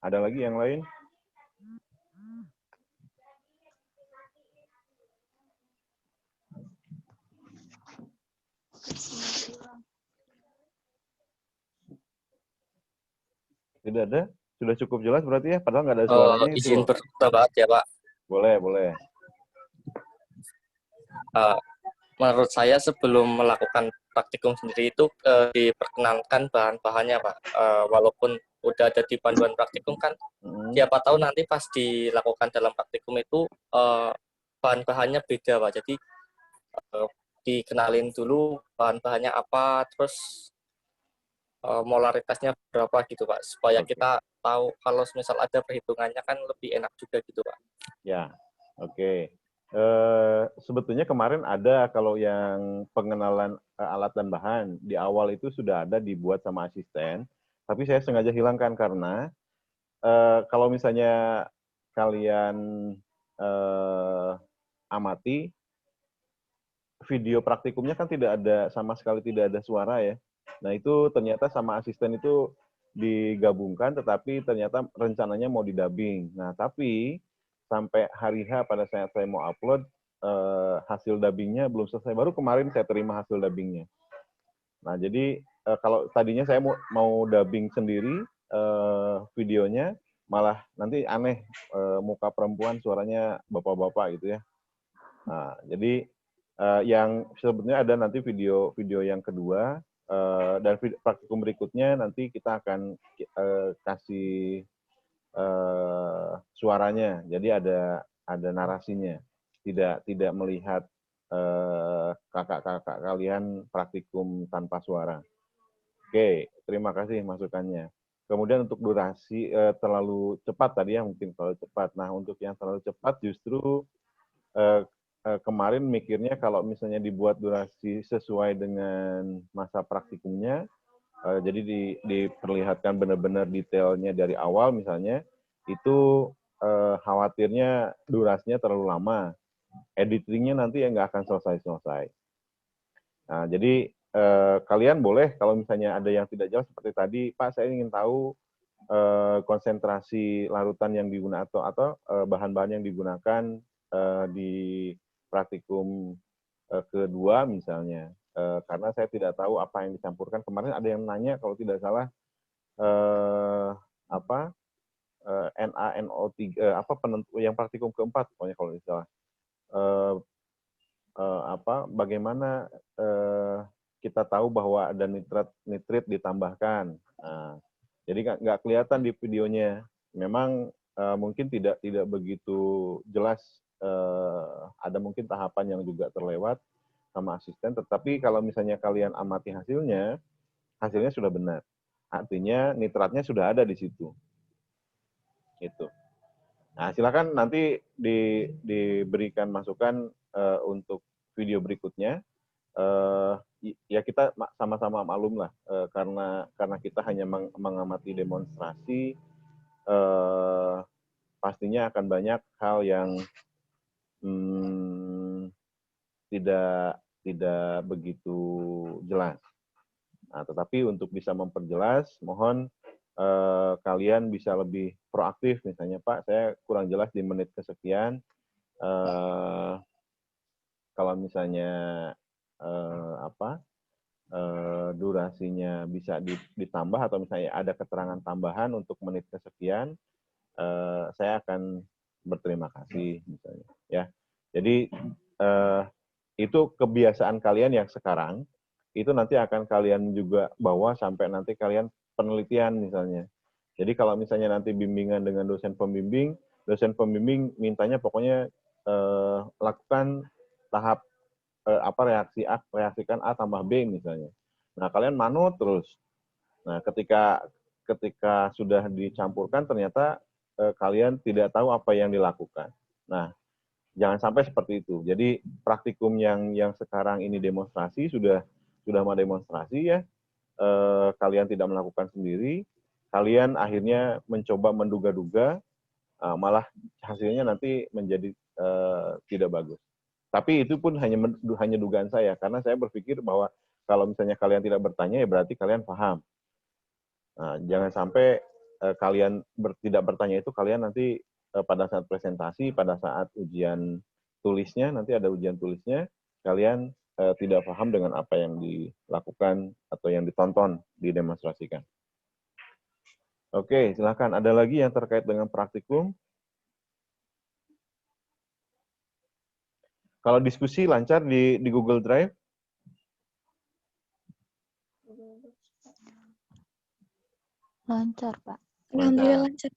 Ada lagi yang lain? Tidak ada? Sudah cukup jelas berarti ya? Padahal nggak ada suaranya itu Izin loh. berpendapat ya Pak. Boleh, boleh. Menurut saya sebelum melakukan praktikum sendiri itu diperkenalkan bahan-bahannya Pak. Walaupun udah ada di panduan praktikum kan, siapa tahu nanti pas dilakukan dalam praktikum itu bahan-bahannya beda Pak. Jadi dikenalin dulu bahan-bahannya apa, terus molaritasnya berapa gitu Pak, supaya kita tahu kalau misal ada perhitungannya kan lebih enak juga gitu Pak. Ya, oke. Sebetulnya kemarin ada kalau yang pengenalan alat dan bahan di awal itu sudah ada dibuat sama asisten, tapi saya sengaja hilangkan karena kalau misalnya kalian amati video praktikumnya kan tidak ada sama sekali tidak ada suara ya. Nah itu ternyata sama asisten itu digabungkan, tetapi ternyata rencananya mau didubbing. Nah tapi sampai hari H pada saat saya mau upload hasil dubbingnya belum selesai. Baru kemarin saya terima hasil dubbingnya. Nah jadi kalau tadinya saya mau dubbing sendiri videonya, malah nanti aneh muka perempuan suaranya bapak-bapak gitu ya. Nah jadi yang sebetulnya ada nanti video yang kedua dan praktikum berikutnya nanti kita akan kasih suaranya, jadi ada narasinya, tidak melihat kakak-kakak kalian praktikum tanpa suara. Oke, terima kasih masukannya. Kemudian untuk durasi terlalu cepat tadi ya, mungkin terlalu cepat. Nah untuk yang terlalu cepat justru kemarin mikirnya kalau misalnya dibuat durasi sesuai dengan masa praktikumnya, jadi diperlihatkan benar-benar detailnya dari awal misalnya, itu khawatirnya durasinya terlalu lama. Editingnya nanti nggak akan selesai-selesai. Nah, jadi kalian boleh kalau misalnya ada yang tidak jelas seperti tadi, Pak saya ingin tahu konsentrasi larutan yang digunakan atau bahan-bahan yang digunakan di praktikum kedua misalnya, karena saya tidak tahu apa yang dicampurkan. Kemarin ada yang nanya kalau tidak salah apa NaNO3 apa penentu yang praktikum keempat pokoknya kalau tidak salah, apa bagaimana kita tahu bahwa ada nitrit ditambahkan. Nah, jadi nggak kelihatan di videonya. Memang mungkin tidak begitu jelas, ada mungkin tahapan yang juga terlewat sama asisten, tetapi kalau misalnya kalian amati hasilnya sudah benar. Artinya nitratnya sudah ada di situ. Itu. Nah, silakan nanti diberikan masukan untuk video berikutnya. Ya kita sama-sama maklum lah, karena kita hanya mengamati demonstrasi, pastinya akan banyak hal yang tidak begitu jelas. Nah, tetapi untuk bisa memperjelas, mohon kalian bisa lebih proaktif, misalnya Pak, saya kurang jelas di menit kesekian. Kalau misalnya durasinya bisa ditambah atau misalnya ada keterangan tambahan untuk menit kesekian, saya akan berterima kasih misalnya. Ya, jadi itu kebiasaan kalian yang sekarang, itu nanti akan kalian juga bawa sampai nanti kalian penelitian misalnya. Jadi kalau misalnya nanti bimbingan dengan dosen pembimbing mintanya pokoknya lakukan tahap reaksikan A tambah B misalnya. Nah, kalian manut terus. Nah, ketika sudah dicampurkan ternyata kalian tidak tahu apa yang dilakukan. Nah, jangan sampai seperti itu. Jadi praktikum yang sekarang ini demonstrasi sudah mau demonstrasi ya, kalian tidak melakukan sendiri, kalian akhirnya mencoba menduga-duga, malah hasilnya nanti menjadi tidak bagus. Tapi itu pun hanya dugaan saya, karena saya berpikir bahwa kalau misalnya kalian tidak bertanya ya berarti kalian paham. Nah, jangan sampai kalian tidak bertanya itu kalian nanti pada saat presentasi, pada saat ujian tulisnya, nanti ada ujian tulisnya, kalian tidak paham dengan apa yang dilakukan atau yang ditonton, didemonstrasikan. Oke, silakan. Ada lagi yang terkait dengan praktikum? Kalau diskusi lancar di Google Drive? Lancar, Pak. Alhamdulillah lancar.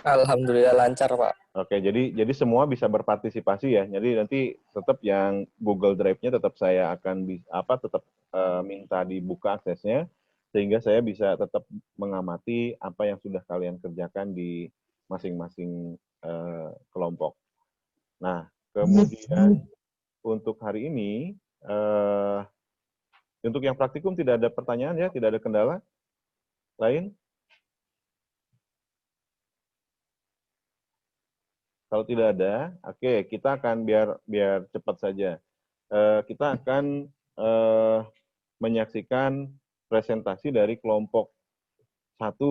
Alhamdulillah lancar, Pak. Oke, jadi semua bisa berpartisipasi ya. Jadi nanti tetap yang Google Drive-nya tetap saya akan tetap minta dibuka aksesnya sehingga saya bisa tetap mengamati apa yang sudah kalian kerjakan di masing-masing kelompok. Nah, kemudian untuk hari ini untuk yang praktikum tidak ada pertanyaan ya, tidak ada kendala lain. Kalau tidak ada, oke, kita akan biar cepat saja. Kita akan menyaksikan presentasi dari kelompok 1.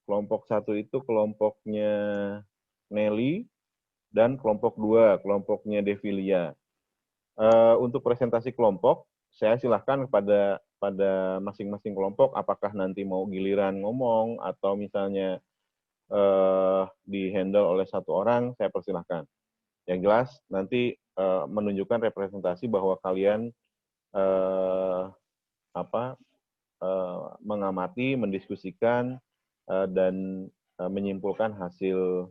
Kelompok 1 itu kelompoknya Nelly dan kelompok 2, kelompoknya Devilia. Untuk presentasi kelompok, saya silahkan pada masing-masing kelompok apakah nanti mau giliran ngomong atau misalnya di-handle oleh satu orang, saya persilahkan. Yang jelas, nanti menunjukkan representasi bahwa kalian mengamati, mendiskusikan, dan menyimpulkan hasil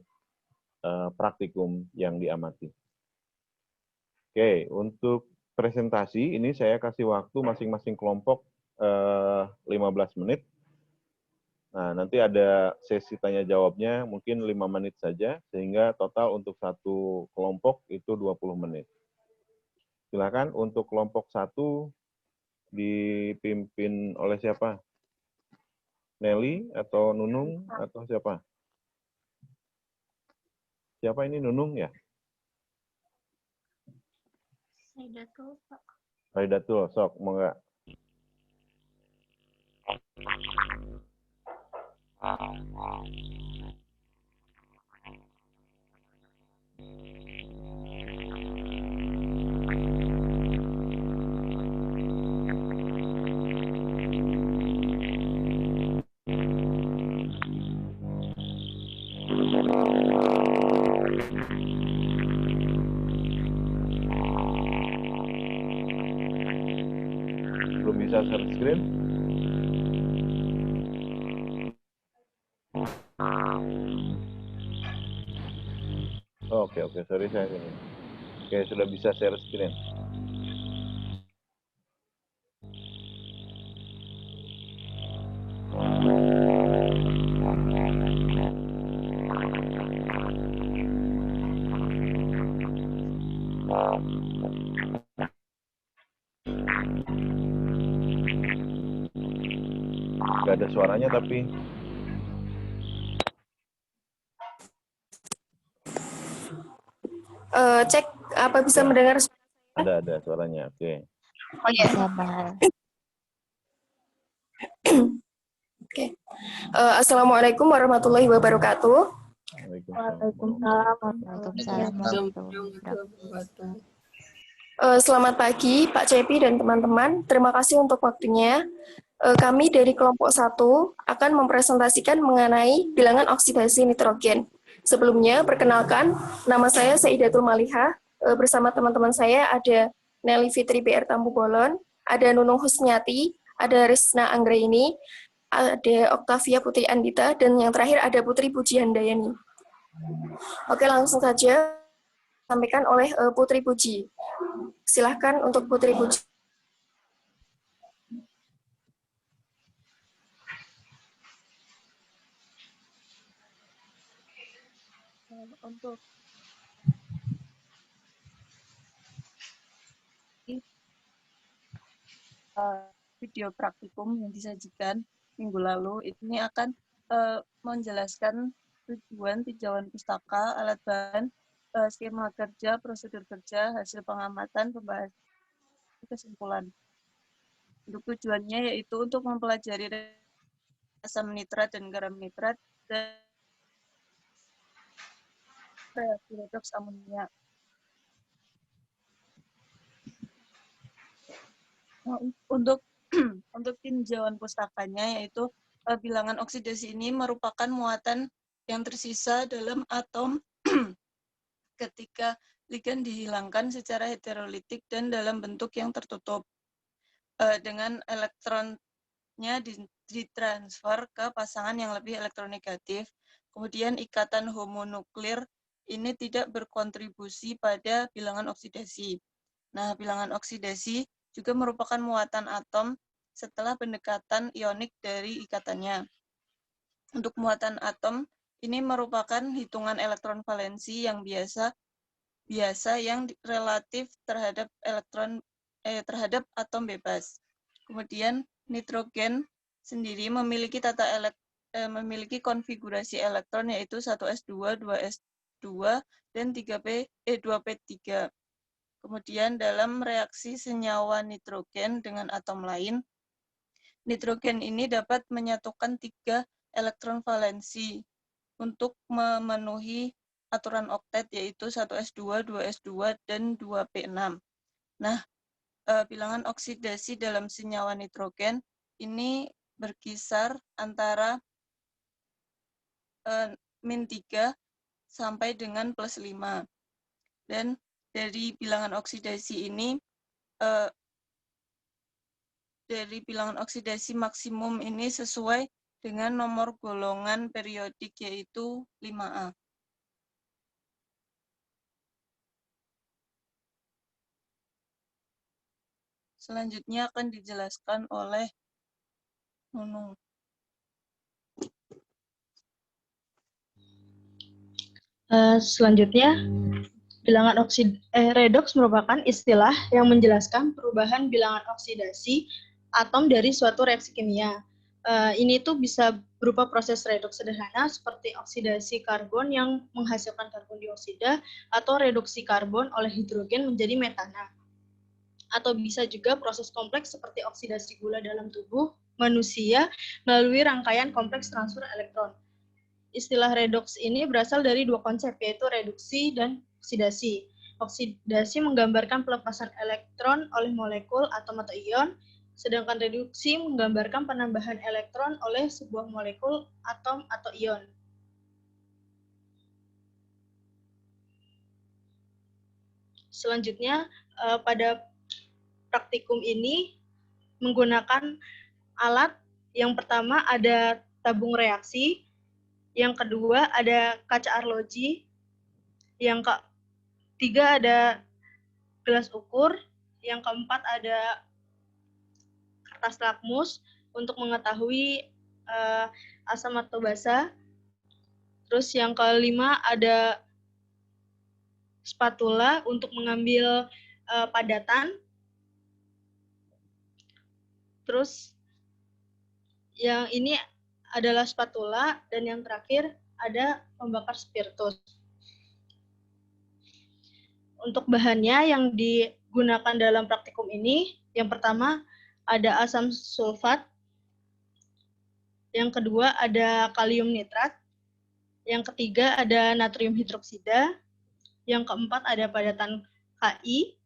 praktikum yang diamati. Oke, untuk presentasi, ini saya kasih waktu masing-masing kelompok 15 menit. Nah, nanti ada sesi tanya jawabnya mungkin 5 menit saja, sehingga total untuk satu kelompok itu 20 menit. Silakan untuk kelompok 1 dipimpin oleh siapa? Nelly atau Nunung atau siapa? Siapa ini Nunung ya? Saidatul, Pak. Saidatul, sok, mau nggak? Belum bisa share screen? Oke, sorry saya ini. Oke, sudah bisa share screen. Gak ada suaranya tapi. Cek apa bisa mendengar suara? Ada suaranya, oke. Oh iya. Oke. Assalamualaikum warahmatullahi wabarakatuh. Selamat pagi Pak Cepi dan teman-teman. Terima kasih untuk waktunya. Kami dari kelompok 1 akan mempresentasikan mengenai bilangan oksidasi nitrogen. Sebelumnya, perkenalkan, nama saya Saidatul Malihah. Bersama teman-teman saya ada Nelly Fitri BR Tambu Bolon, ada Nunung Husniati, ada Risna Anggraini, ada Oktavia Putri Andita, dan yang terakhir ada Putri Puji Handayani. Oke, langsung saja sampaikan oleh Putri Puji. Silahkan untuk Putri Puji. Untuk video praktikum yang disajikan minggu lalu ini akan menjelaskan tujuan tinjauan pustaka, alat bahan, skema kerja, prosedur kerja, hasil pengamatan, pembahasan, kesimpulan. Untuk tujuannya yaitu untuk mempelajari asam nitrat dan garam nitrat dan reaksi redoks amonia. Nah, untuk untuk tinjauan pustakanya, yaitu bilangan oksidasi ini merupakan muatan yang tersisa dalam atom ketika ligan dihilangkan secara heterolitik dan dalam bentuk yang tertutup dengan elektronnya ditransfer ke pasangan yang lebih elektronegatif. Kemudian ikatan homonuklir ini tidak berkontribusi pada bilangan oksidasi. Nah, bilangan oksidasi juga merupakan muatan atom setelah pendekatan ionik dari ikatannya. Untuk muatan atom, ini merupakan hitungan elektron valensi yang biasa yang relatif terhadap terhadap atom bebas. Kemudian nitrogen sendiri memiliki memiliki konfigurasi elektron yaitu 1s2, 2s2 dan 2p3. Kemudian dalam reaksi senyawa nitrogen dengan atom lain, nitrogen ini dapat menyatukan 3 elektron valensi untuk memenuhi aturan oktet yaitu 1s2, 2s2, dan 2p6. Nah, bilangan oksidasi dalam senyawa nitrogen ini berkisar antara -3 sampai dengan +5. Dan dari bilangan oksidasi ini, dari bilangan oksidasi maksimum ini sesuai dengan nomor golongan periodik yaitu 5A. Selanjutnya akan dijelaskan oleh Nunung. Selanjutnya, bilangan redoks merupakan istilah yang menjelaskan perubahan bilangan oksidasi atom dari suatu reaksi kimia. Ini tuh bisa berupa proses redoks sederhana seperti oksidasi karbon yang menghasilkan karbon dioksida atau reduksi karbon oleh hidrogen menjadi metana. Atau bisa juga proses kompleks seperti oksidasi gula dalam tubuh manusia melalui rangkaian kompleks transfer elektron. Istilah redoks ini berasal dari dua konsep, yaitu reduksi dan oksidasi. Oksidasi menggambarkan pelepasan elektron oleh molekul, atom, atau ion, sedangkan reduksi menggambarkan penambahan elektron oleh sebuah molekul, atom, atau ion. Selanjutnya, pada praktikum ini menggunakan alat. Yang pertama ada tabung reaksi, yang kedua ada kaca arloji, yang ketiga ada gelas ukur, yang keempat ada kertas lakmus untuk mengetahui asam atau basa. Terus yang kelima ada spatula untuk mengambil padatan. Terus yang ini adalah spatula, dan yang terakhir ada pembakar spiritus. Untuk bahannya yang digunakan dalam praktikum ini, yang pertama ada asam sulfat, yang kedua ada kalium nitrat, yang ketiga ada natrium hidroksida, yang keempat ada padatan Ki,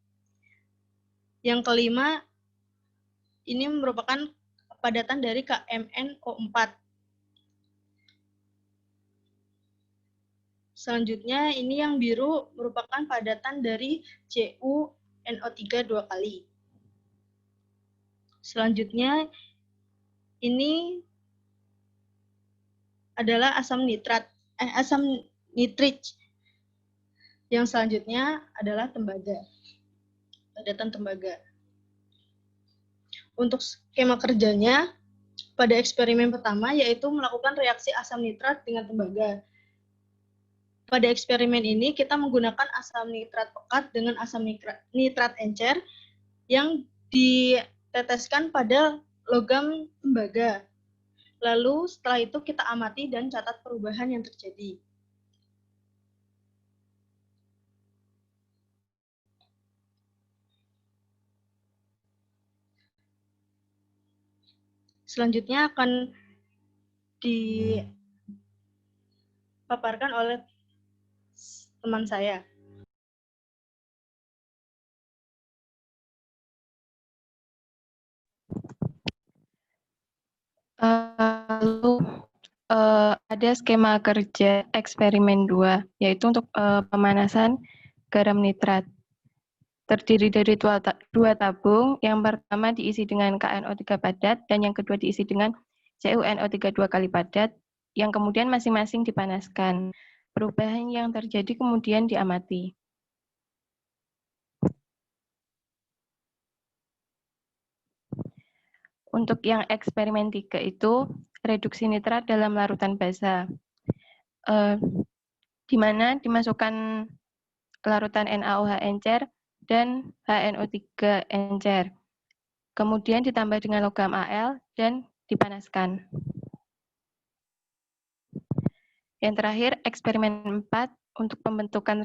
yang kelima ini merupakan padatan dari KMnO4. Selanjutnya, ini yang biru merupakan padatan dari CuNO3 2 kali. Selanjutnya, ini adalah asam nitrit. Yang selanjutnya adalah tembaga, padatan tembaga. Untuk skema kerjanya, pada eksperimen pertama yaitu melakukan reaksi asam nitrat dengan tembaga. Pada eksperimen ini, kita menggunakan asam nitrat pekat dengan asam nitrat encer yang diteteskan pada logam tembaga. Lalu setelah itu kita amati dan catat perubahan yang terjadi. Selanjutnya akan dipaparkan oleh teman saya. Lalu ada skema kerja eksperimen 2, yaitu untuk pemanasan garam nitrat. Terdiri dari dua tabung, yang pertama diisi dengan KNO3 padat, dan yang kedua diisi dengan CuNO3 2 kali padat, yang kemudian masing-masing dipanaskan. Perubahan yang terjadi kemudian diamati. Untuk yang eksperimen 3 itu, reduksi nitrat dalam larutan basa, di mana dimasukkan larutan NaOH encer dan HNO3 encer. Kemudian ditambah dengan logam Al dan dipanaskan. Yang terakhir, eksperimen 4 untuk pembentukan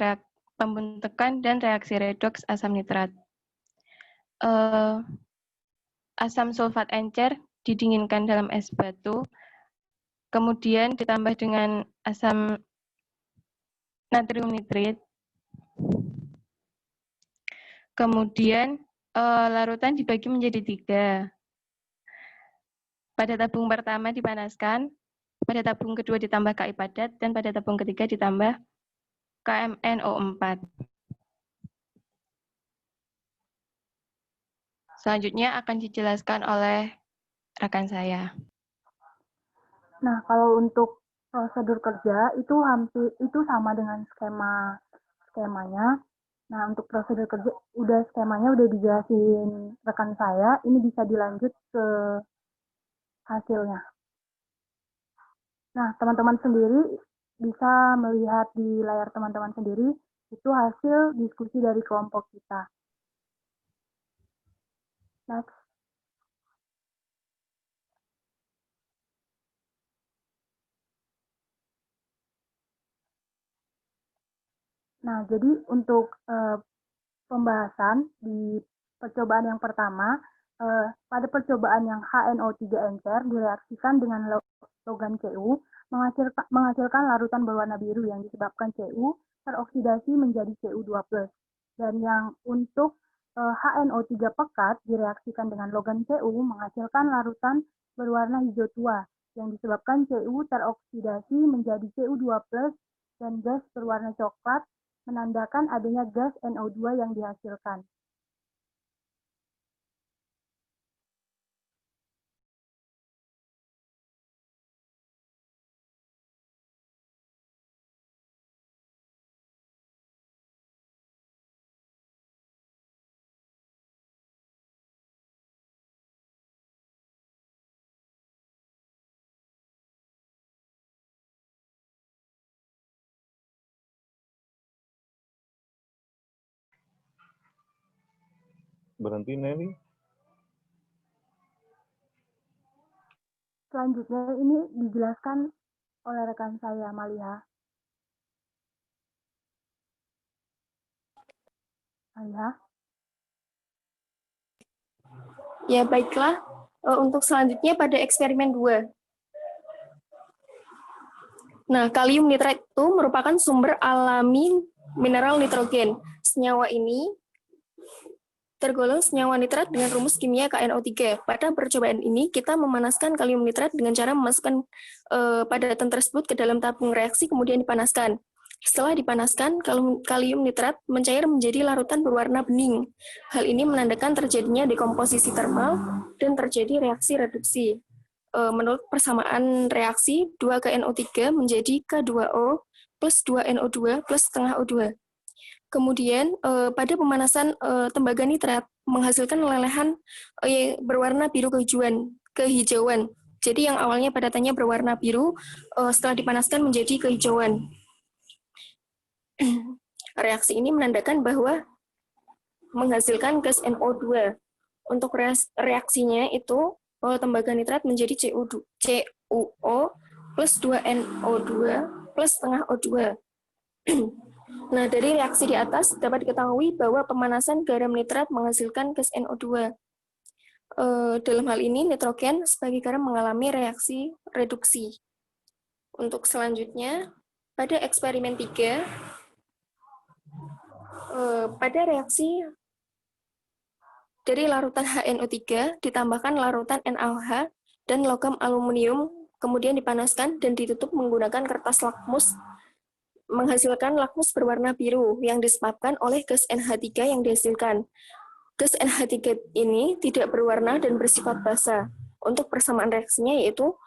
dan reaksi redoks asam nitrat. Asam sulfat encer didinginkan dalam es batu, kemudian ditambah dengan asam natrium nitrit. Kemudian larutan dibagi menjadi 3. Pada tabung pertama dipanaskan, pada tabung kedua ditambah Ki padat, dan pada tabung ketiga ditambah KMnO4. Selanjutnya akan dijelaskan oleh rekan saya. Nah, kalau untuk prosedur kerja itu hampir sama dengan skemanya. Nah, untuk prosedur kerja skemanya udah dijelasin rekan saya, ini bisa dilanjut ke hasilnya. Nah, teman-teman sendiri bisa melihat di layar teman-teman sendiri, itu hasil diskusi dari kelompok kita. Next. Nah, jadi untuk pembahasan di percobaan yang pertama, pada percobaan yang HNO3 encer direaksikan dengan logam Cu, menghasilkan larutan berwarna biru yang disebabkan Cu teroksidasi menjadi Cu2+. Dan yang untuk HNO3 pekat direaksikan dengan logam Cu menghasilkan larutan berwarna hijau tua yang disebabkan Cu teroksidasi menjadi Cu2+, dan gas berwarna coklat menandakan adanya gas NO2 yang dihasilkan. Berhenti, Nelly. Selanjutnya ini dijelaskan oleh rekan saya, Maliha. Maliha? Ya, baiklah. Untuk selanjutnya pada eksperimen 2. Nah, kalium nitrat itu merupakan sumber alami mineral nitrogen. Senyawa ini tergolong senyawa nitrat dengan rumus kimia KNO3. Pada percobaan ini, kita memanaskan kalium nitrat dengan cara memasukkan padatan tersebut ke dalam tabung reaksi, kemudian dipanaskan. Setelah dipanaskan, kalium nitrat mencair menjadi larutan berwarna bening. Hal ini menandakan terjadinya dekomposisi termal dan terjadi reaksi reduksi. Menurut persamaan reaksi, 2KNO3 menjadi K2O plus 2NO2 plus setengah O2. Kemudian pada pemanasan tembaga nitrat menghasilkan lelehan berwarna biru kehijauan. Jadi yang awalnya padatannya berwarna biru, setelah dipanaskan menjadi kehijauan. Reaksi ini menandakan bahwa menghasilkan gas NO2. Untuk reaksinya itu tembaga nitrat menjadi CuO plus 2NO2 plus setengah O2. Nah, dari reaksi di atas dapat diketahui bahwa pemanasan garam nitrat menghasilkan gas NO2. Dalam hal ini, nitrogen sebagai garam mengalami reaksi reduksi. Untuk selanjutnya, pada eksperimen 3, pada reaksi dari larutan HNO3 ditambahkan larutan NaOH dan logam aluminium, kemudian dipanaskan dan ditutup menggunakan kertas lakmus, menghasilkan lakmus berwarna biru yang disebabkan oleh gas NH3 yang dihasilkan. Gas NH3 ini tidak berwarna dan bersifat basa. Untuk persamaan reaksinya yaitu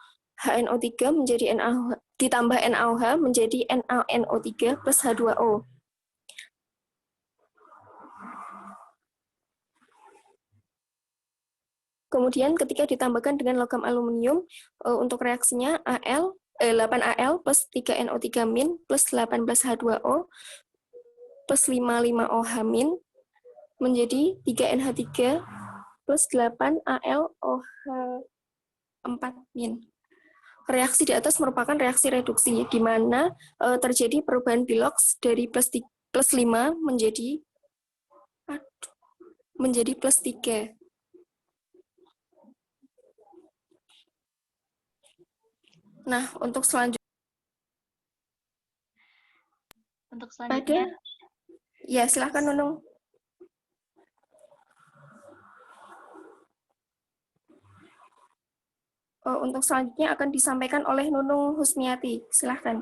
HNO3 menjadi NaOH, ditambah NaOH menjadi NaNO3 plus H2O. Kemudian ketika ditambahkan dengan logam aluminium, untuk reaksinya 8Al plus 3NO3- plus 18H2O plus 55OH- menjadi 3NH3 plus 8AlOH4-. Reaksi di atas merupakan reaksi reduksi, di mana terjadi perubahan bilox dari plus 5 menjadi plus 3. Nah, untuk selanjutnya, ya silakan Nunung. Untuk selanjutnya akan disampaikan oleh Nunung Husniati. Silakan.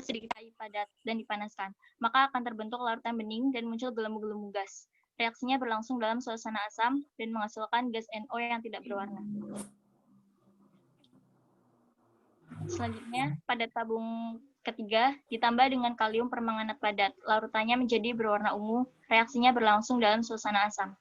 Sedikit air padat dan dipanaskan, maka akan terbentuk larutan bening dan muncul gelembung-gelembung gas. Reaksinya berlangsung dalam suasana asam dan menghasilkan gas NO yang tidak berwarna. Selanjutnya, pada tabung ketiga ditambah dengan kalium permanganat padat. Larutannya menjadi berwarna ungu. Reaksinya berlangsung dalam suasana asam.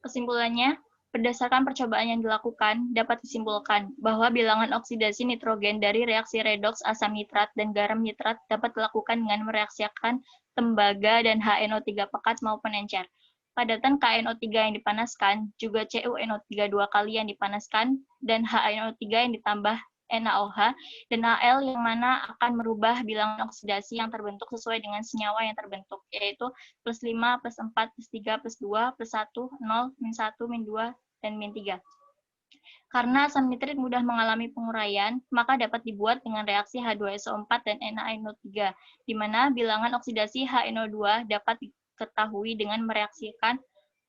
Kesimpulannya, berdasarkan percobaan yang dilakukan, dapat disimpulkan bahwa bilangan oksidasi nitrogen dari reaksi redoks asam nitrat dan garam nitrat dapat dilakukan dengan mereaksikan tembaga dan HNO3 pekat maupun encer. Padatan KNO3 yang dipanaskan, juga CuNO3 dua kali yang dipanaskan, dan HNO3 yang ditambah NaOH, dan Al yang mana akan merubah bilangan oksidasi yang terbentuk sesuai dengan senyawa yang terbentuk, yaitu plus 5, plus 4, plus 3, plus 2, plus 1, 0, min 1, min 2, dan min 3. Karena asam nitrit mudah mengalami penguraian, maka dapat dibuat dengan reaksi H2SO4 dan NaNO3, di mana bilangan oksidasi HNO2 dapat diketahui dengan mereaksikan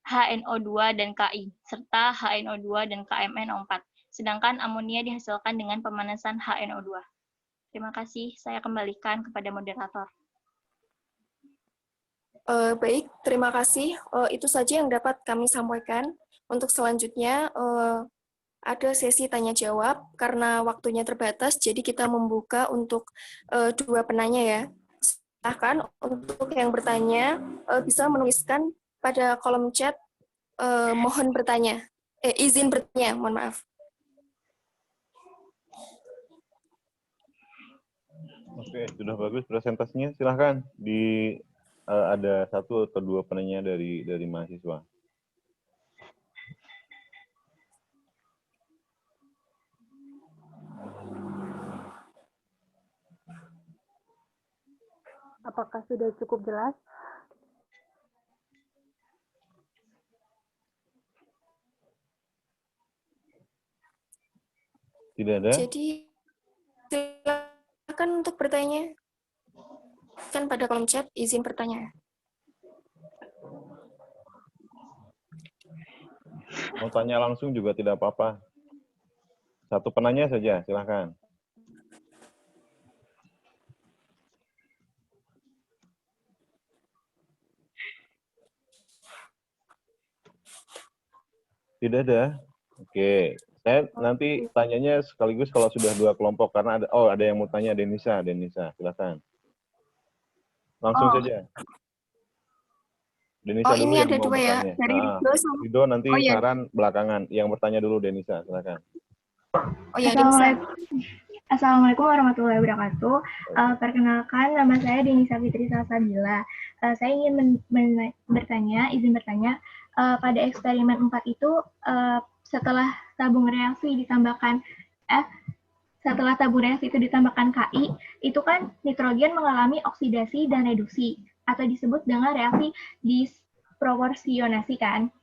HNO2 dan Ki, serta HNO2 dan KMNO4. Sedangkan amonia dihasilkan dengan pemanasan HNO2. Terima kasih, saya kembalikan kepada moderator. Baik, terima kasih. Itu saja yang dapat kami sampaikan. Untuk selanjutnya, ada sesi tanya-jawab. Karena waktunya terbatas, jadi kita membuka untuk 2 penanya ya. Silahkan untuk yang bertanya, bisa menuliskan pada kolom chat, mohon bertanya. Izin bertanya, mohon maaf. Oke, sudah bagus presentasinya. Silahkan ada 1 atau 2 penanya dari mahasiswa. Apakah sudah cukup jelas? Tidak ada? Jadi, silakan untuk bertanya. Kan pada kolom chat, izin bertanya. Mau tanya langsung juga tidak apa-apa. 1 penanya saja, silakan. Tidak ada? Oke. Saya nanti tanyanya sekaligus kalau sudah 2 kelompok, karena ada yang mau tanya, Denisa, silakan. Langsung saja. Denisa dulu ini yang ada mau 2 ya, bertanya. dari Ridho sama... Ridho nanti ya. saran belakangan. Yang bertanya dulu Denisa, silakan. Ya, Denisa. Assalamualaikum warahmatullahi wabarakatuh. Perkenalkan, nama saya Denisa Fitri Salsabila. Saya ingin izin bertanya, pada eksperimen 4 itu, setelah tabung reaksi itu ditambahkan Ki, itu kan nitrogen mengalami oksidasi dan reduksi, atau disebut dengan reaksi proporsionasi kan.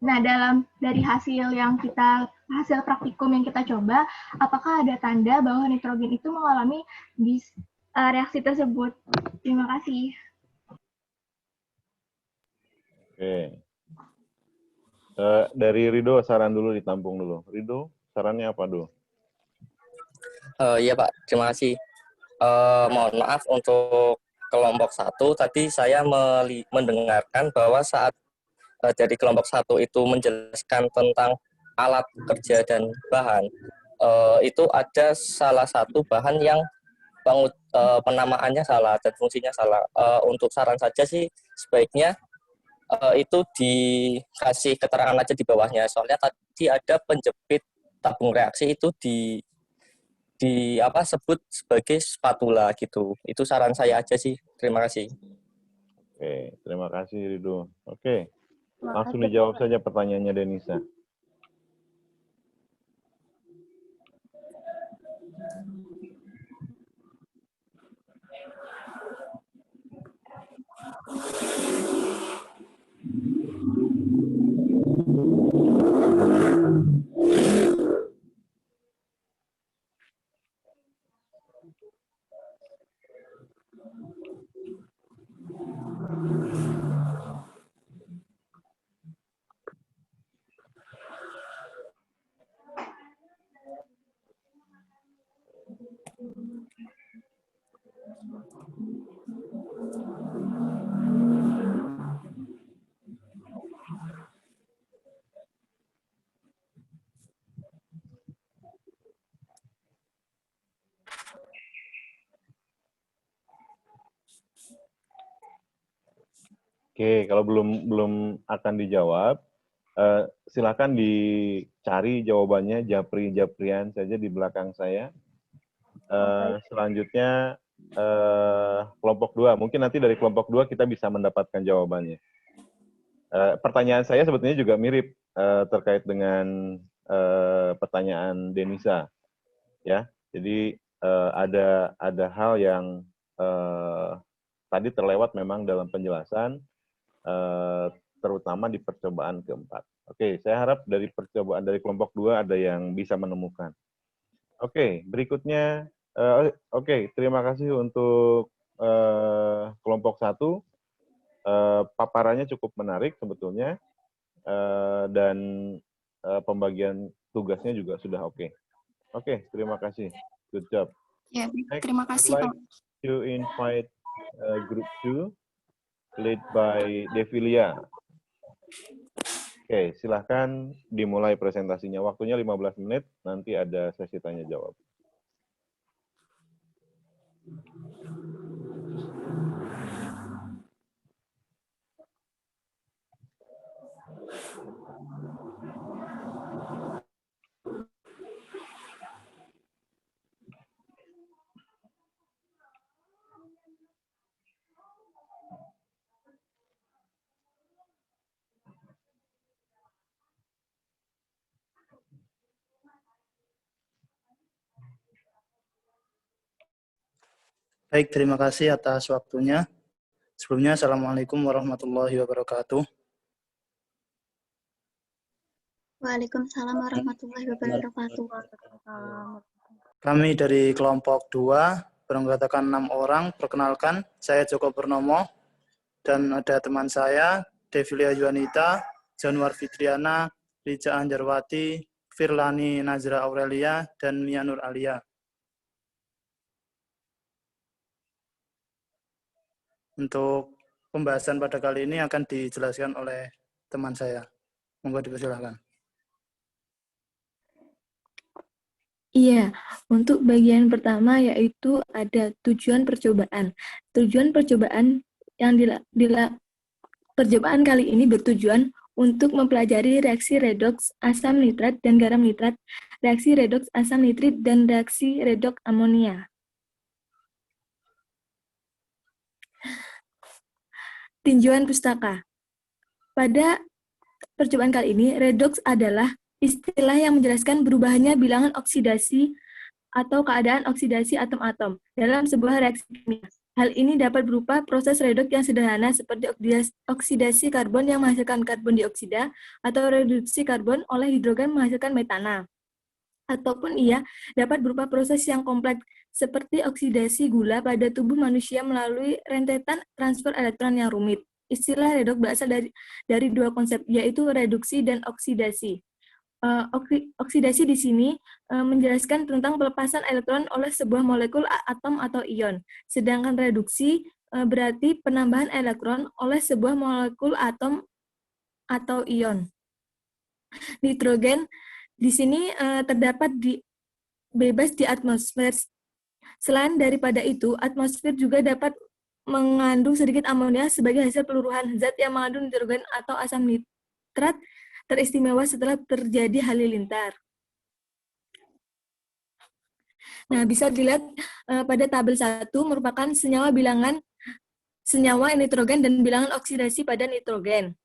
Nah, dari hasil praktikum yang kita coba, apakah ada tanda bahwa nitrogen itu mengalami reaksi tersebut? Terima kasih. Oke. Dari Rido, saran dulu, ditampung dulu. Rido, sarannya apa dulu? Iya Pak, terima kasih. Mohon maaf untuk kelompok 1, tadi saya mendengarkan bahwa saat dari kelompok 1 itu menjelaskan tentang alat kerja dan bahan, itu ada salah satu bahan yang penamaannya salah dan fungsinya salah. Untuk saran saja sih sebaiknya itu dikasih keterangan aja di bawahnya. Soalnya tadi ada penjepit tabung reaksi itu sebut sebagai spatula gitu. Itu saran saya aja sih. Terima kasih. Oke, terima kasih Rido. Oke, langsung dijawab saja pertanyaannya Denisa. Oke, kalau belum akan dijawab, silakan dicari jawabannya Japrian saja di belakang saya. Selanjutnya kelompok 2, mungkin nanti dari kelompok 2 kita bisa mendapatkan jawabannya. Pertanyaan saya sebetulnya juga mirip terkait dengan pertanyaan Denisa, ya. Jadi ada hal yang tadi terlewat memang dalam penjelasan, terutama di percobaan keempat. Oke, saya harap dari percobaan dari kelompok 2 ada yang bisa menemukan. Oke, berikutnya, terima kasih untuk kelompok 1. Paparannya cukup menarik sebetulnya, dan pembagian tugasnya juga sudah oke. Oke, terima kasih. Good job. Ya, Next, terima kasih, I'd Pak. like to invite group 2 led by Devilia. Oke, silahkan dimulai presentasinya. Waktunya 15 menit, nanti ada sesi tanya jawab. Baik, terima kasih atas waktunya. Sebelumnya, Assalamualaikum warahmatullahi wabarakatuh. Waalaikumsalam warahmatullahi wabarakatuh. Kami dari kelompok 2, beranggotakan 6 orang. Perkenalkan, saya Joko Purnomo, dan ada teman saya, Devilia Yuanita, Januar Fitriana, Rica Anjarwati, Firlani Nazra Aurelia, dan Mia Nur Alia. Untuk pembahasan pada kali ini akan dijelaskan oleh teman saya. Monggo dipersilakan. Iya, untuk bagian pertama yaitu ada tujuan percobaan. Tujuan percobaan yang percobaan kali ini bertujuan untuk mempelajari reaksi redoks asam nitrat dan garam nitrat, reaksi redoks asam nitrit, dan reaksi redoks amonia. Tinjauan pustaka. Pada percobaan kali ini, redoks adalah istilah yang menjelaskan berubahnya bilangan oksidasi atau keadaan oksidasi atom-atom dalam sebuah reaksi kimia. Hal ini dapat berupa proses redoks yang sederhana seperti oksidasi karbon yang menghasilkan karbon dioksida atau reduksi karbon oleh hidrogen menghasilkan metana. Ataupun ia dapat berupa proses yang kompleks seperti oksidasi gula pada tubuh manusia melalui rentetan transfer elektron yang rumit. Istilah redoks berasal dari dua konsep, yaitu reduksi dan oksidasi. Oksidasi di sini menjelaskan tentang pelepasan elektron oleh sebuah molekul atom atau ion. Sedangkan reduksi berarti penambahan elektron oleh sebuah molekul atom atau ion. Nitrogen di sini terdapat bebas di atmosfer. Selain daripada itu, atmosfer juga dapat mengandung sedikit amonia sebagai hasil peluruhan. Zat yang mengandung nitrogen atau asam nitrat teristimewa setelah terjadi halilintar. Nah, bisa dilihat pada tabel 1 merupakan senyawa bilangan senyawa nitrogen dan bilangan oksidasi pada nitrogen.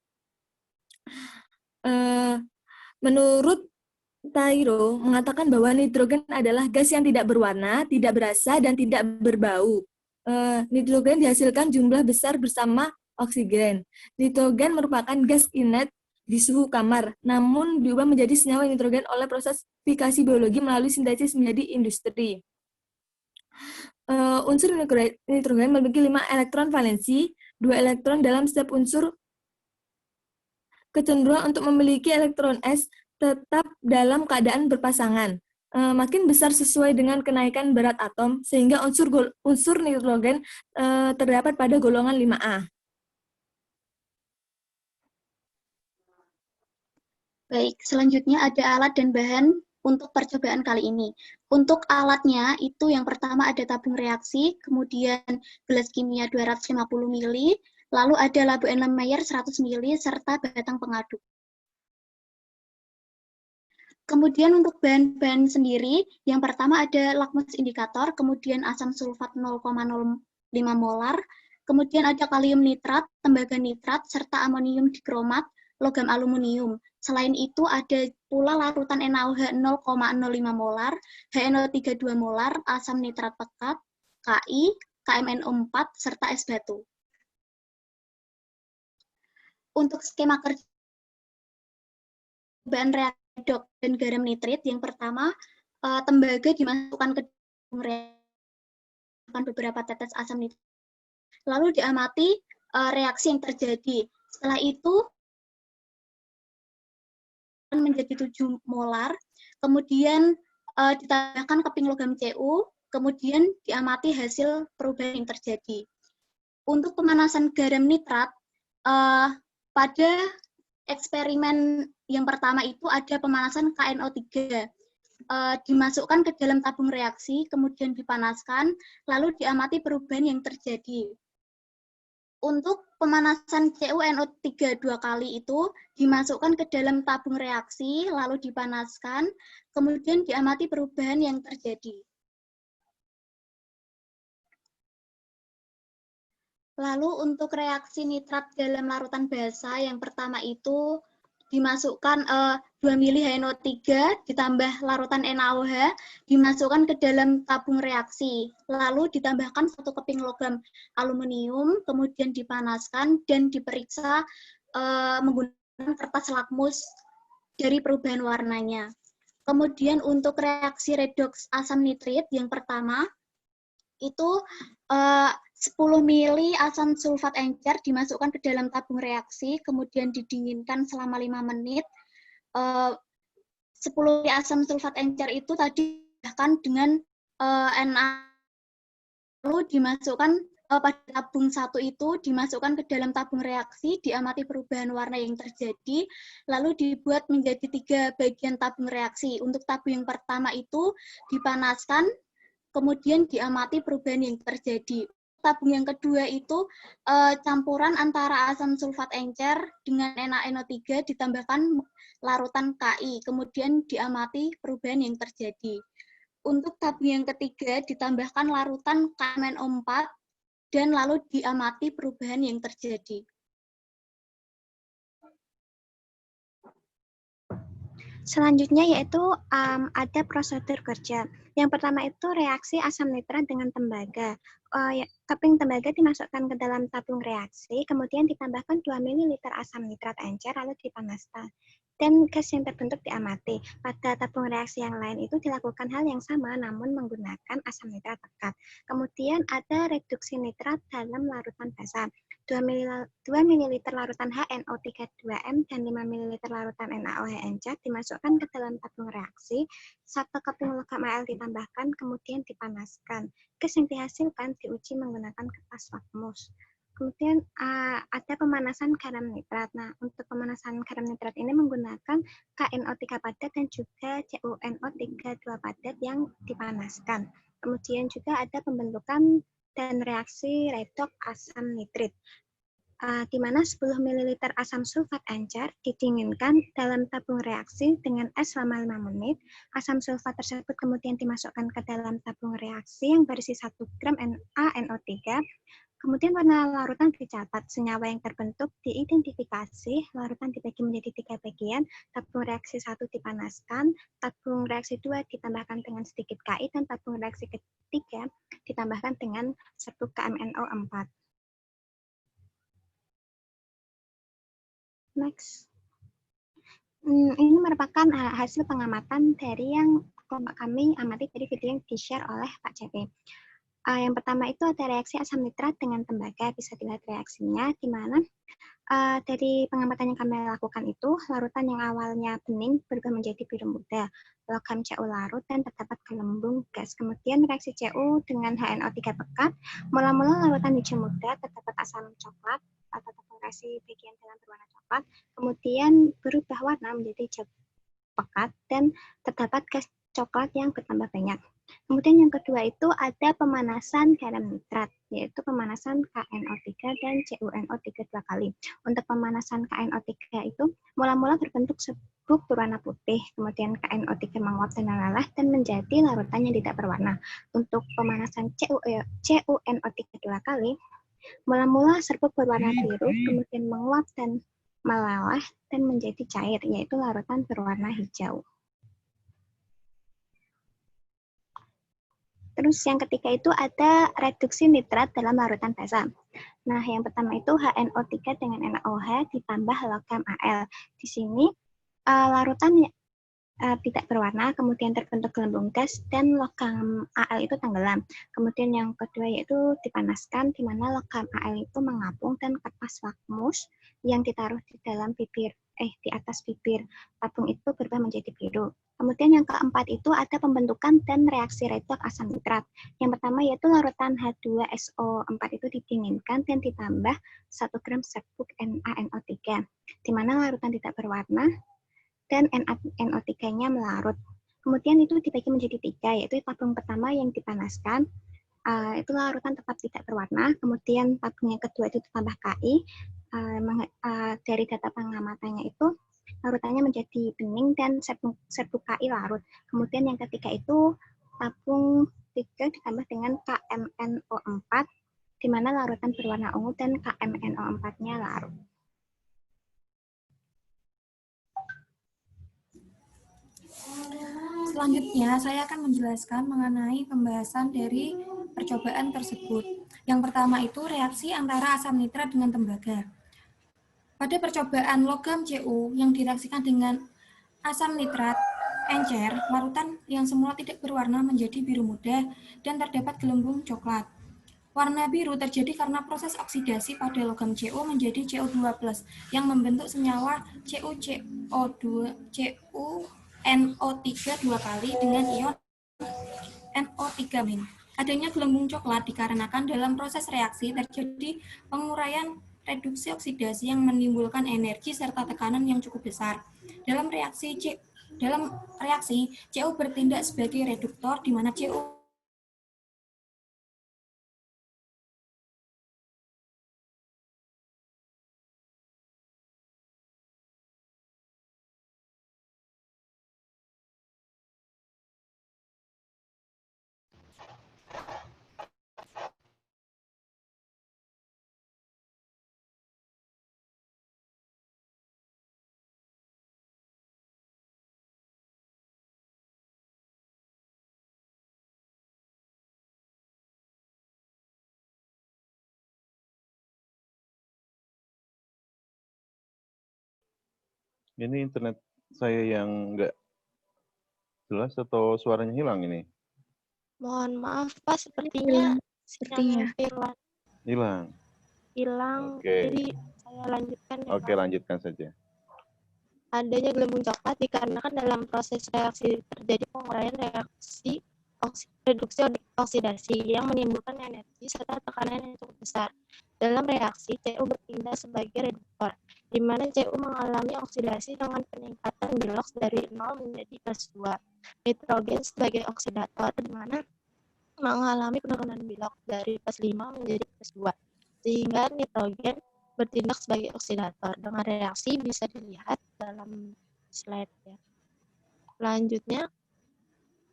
Menurut Tairo mengatakan bahwa nitrogen adalah gas yang tidak berwarna, tidak berasa, dan tidak berbau. Nitrogen dihasilkan jumlah besar bersama oksigen. Nitrogen merupakan gas inert di suhu kamar, namun diubah menjadi senyawa nitrogen oleh proses fikasi biologi melalui sintesis menjadi industri. Unsur nitrogen memiliki 5 elektron valensi, 2 elektron dalam setiap unsur. Kecenderungan untuk memiliki elektron S tetap dalam keadaan berpasangan. Makin besar sesuai dengan kenaikan berat atom, sehingga unsur nitrogen terdapat pada golongan 5A. Baik, selanjutnya ada alat dan bahan untuk percobaan kali ini. Untuk alatnya itu yang pertama ada tabung reaksi, kemudian gelas kimia 250 ml, lalu ada labu Erlenmeyer 100 ml, serta batang pengaduk. Kemudian untuk bahan-bahan sendiri, yang pertama ada lakmus indikator, kemudian asam sulfat 0,05 molar, kemudian ada kalium nitrat, tembaga nitrat, serta amonium dikromat, logam aluminium. Selain itu ada pula larutan NaOH 0,05 molar, HNO3 2 molar, asam nitrat pekat, Ki, KMNO4, serta es batu. Untuk skema kerja bahan redoks dan garam nitrit, yang pertama tembaga dimasukkan ke tabung reaksi beberapa tetes asam nitrat, lalu diamati reaksi yang terjadi. Setelah itu menjadi 7 molar, kemudian ditambahkan keping logam Cu, kemudian diamati hasil perubahan yang terjadi. Untuk pemanasan garam nitrat, pada eksperimen yang pertama itu ada pemanasan KNO3, dimasukkan ke dalam tabung reaksi, kemudian dipanaskan, lalu diamati perubahan yang terjadi. Untuk pemanasan CuNO3 2 kali itu dimasukkan ke dalam tabung reaksi, lalu dipanaskan, kemudian diamati perubahan yang terjadi. Lalu untuk reaksi nitrat dalam larutan basa, yang pertama itu dimasukkan 2 mili HNO3 ditambah larutan NaOH, dimasukkan ke dalam tabung reaksi, lalu ditambahkan 1 keping logam aluminium, kemudian dipanaskan dan diperiksa menggunakan kertas lakmus dari perubahan warnanya. Kemudian untuk reaksi redoks asam nitrit yang pertama itu 10 mili asam sulfat encer dimasukkan ke dalam tabung reaksi, kemudian didinginkan selama 5 menit. 10 mili asam sulfat encer itu tadi ditambahkan dengan Na, lalu dimasukkan pada tabung 1 itu, dimasukkan ke dalam tabung reaksi, diamati perubahan warna yang terjadi, lalu dibuat menjadi 3 bagian tabung reaksi. Untuk tabung yang pertama itu dipanaskan, kemudian diamati perubahan yang terjadi. Tabung yang kedua itu campuran antara asam sulfat encer dengan NaNO3 ditambahkan larutan Ki, kemudian diamati perubahan yang terjadi. Untuk tabung yang ketiga ditambahkan larutan KMNO4 dan lalu diamati perubahan yang terjadi. Selanjutnya yaitu ada prosedur kerja. Yang pertama itu reaksi asam nitrat dengan tembaga. Keping tembaga dimasukkan ke dalam tabung reaksi, kemudian ditambahkan 2 ml asam nitrat encer lalu dipanaskan. Dan gas yang terbentuk diamati. Pada tabung reaksi yang lain itu dilakukan hal yang sama namun menggunakan asam nitrat pekat. Kemudian ada reduksi nitrat dalam larutan basah. 2 ml larutan HNO32M dan 5 ml larutan NaOH encer dimasukkan ke dalam tabung reaksi, 1 keping logam Al ditambahkan, kemudian dipanaskan. Gas yang dihasilkan diuji menggunakan kertas lakmus. Kemudian ada pemanasan garam nitrat. Nah, untuk pemanasan garam nitrat ini menggunakan KNO3 padat dan juga CuNO32 padat yang dipanaskan. Kemudian juga ada pembentukan dan reaksi redoks asam nitrit. Di mana 10 ml asam sulfat encer didinginkan dalam tabung reaksi dengan es selama 5 menit. Asam sulfat tersebut kemudian dimasukkan ke dalam tabung reaksi yang berisi 1 gram NaNO3. Kemudian warna larutan dicatat, senyawa yang terbentuk diidentifikasi, larutan dibagi menjadi 3 bagian, tabung reaksi 1 dipanaskan, tabung reaksi 2 ditambahkan dengan sedikit Ki, dan tabung reaksi ketiga ditambahkan dengan serbuk KMNO4. Next. Ini merupakan hasil pengamatan dari yang kelompok kami amati dari video yang di-share oleh Pak CP. Yang pertama itu ada reaksi asam nitrat dengan tembaga, bisa dilihat reaksinya, di mana dari pengamatan yang kami lakukan itu, larutan yang awalnya bening berubah menjadi biru muda, logam Cu larut dan terdapat gelembung gas. Kemudian reaksi Cu dengan HNO3 pekat, mula-mula larutan hijau muda, terdapat asam coklat atau tabung reaksi bagian dalam berwarna coklat, kemudian berubah warna menjadi hijau pekat dan terdapat gas coklat yang bertambah banyak. Kemudian yang kedua itu ada pemanasan garam nitrat, yaitu pemanasan KNO3 dan CuNO3 2 kali. Untuk pemanasan KNO3 itu mula-mula berbentuk serbuk berwarna putih, kemudian KNO3 menguap dan melelah dan menjadi larutan yang tidak berwarna. Untuk pemanasan CuNO3 2 kali, mula-mula serbuk berwarna biru, kemudian menguap dan meleleh dan menjadi cair, yaitu larutan berwarna hijau. Terus yang ketiga itu ada reduksi nitrat dalam larutan basah. Nah, yang pertama itu HNO3 dengan NaOH ditambah logam Al. Di sini larutan tidak berwarna, kemudian terbentuk gelembung gas, dan logam Al itu tenggelam. Kemudian yang kedua yaitu dipanaskan, di mana logam Al itu mengapung dan kertas lakmus yang ditaruh di dalam di atas bibir tabung itu berubah menjadi biru. Kemudian yang keempat itu ada pembentukan dan reaksi redoks asam nitrat. Yang pertama yaitu larutan H2SO4 itu didinginkan dan ditambah 1 gram serbuk NaNO3, di mana larutan tidak berwarna dan NaNO3-nya melarut. Kemudian itu dibagi menjadi 3, yaitu tabung pertama yang dipanaskan, itu larutan tetap tidak berwarna. Kemudian tabung yang kedua itu ditambah Ki. Dari data pengamatannya itu larutannya menjadi bening dan serbuk Ki larut. Kemudian yang ketiga itu tabung 3 ditambah dengan KMNO4, di mana larutan berwarna ungu dan KMNO4-nya larut. Selanjutnya, saya akan menjelaskan mengenai pembahasan dari percobaan tersebut. Yang pertama itu reaksi antara asam nitrat dengan tembaga. Pada percobaan logam Cu yang direaksikan dengan asam nitrat encer, larutan yang semula tidak berwarna menjadi biru muda dan terdapat gelembung coklat. Warna biru terjadi karena proses oksidasi pada logam Cu menjadi Cu2+ yang membentuk senyawa CuNO3 2 kali dengan ion NO3-. Adanya gelembung coklat dikarenakan dalam proses reaksi terjadi penguraian reduksi oksidasi yang menimbulkan energi serta tekanan yang cukup besar. Dalam reaksi Cu bertindak sebagai reduktor, di mana Cu Ini internet saya yang nggak jelas atau suaranya hilang ini? Mohon maaf Pak, sepertinya Sepertinya. sinyalnya Firwan Hilang. hilang. Oke. Jadi saya lanjutkan ya Oke, Pak. lanjutkan saja. Adanya gelembung coklat dikarenakan dalam proses reaksi terjadi penguraian reaksi reduksi oksidasi yang menimbulkan energi serta tekanan yang cukup besar. Dalam reaksi, Cu bertindak sebagai reduktor, di mana Cu mengalami oksidasi dengan peningkatan biloks dari 0 menjadi +2. Nitrogen sebagai oksidator, di mana mengalami penurunan biloks dari +5 menjadi +2. Sehingga nitrogen bertindak sebagai oksidator. Dengan reaksi bisa dilihat dalam slide ya. Selanjutnya,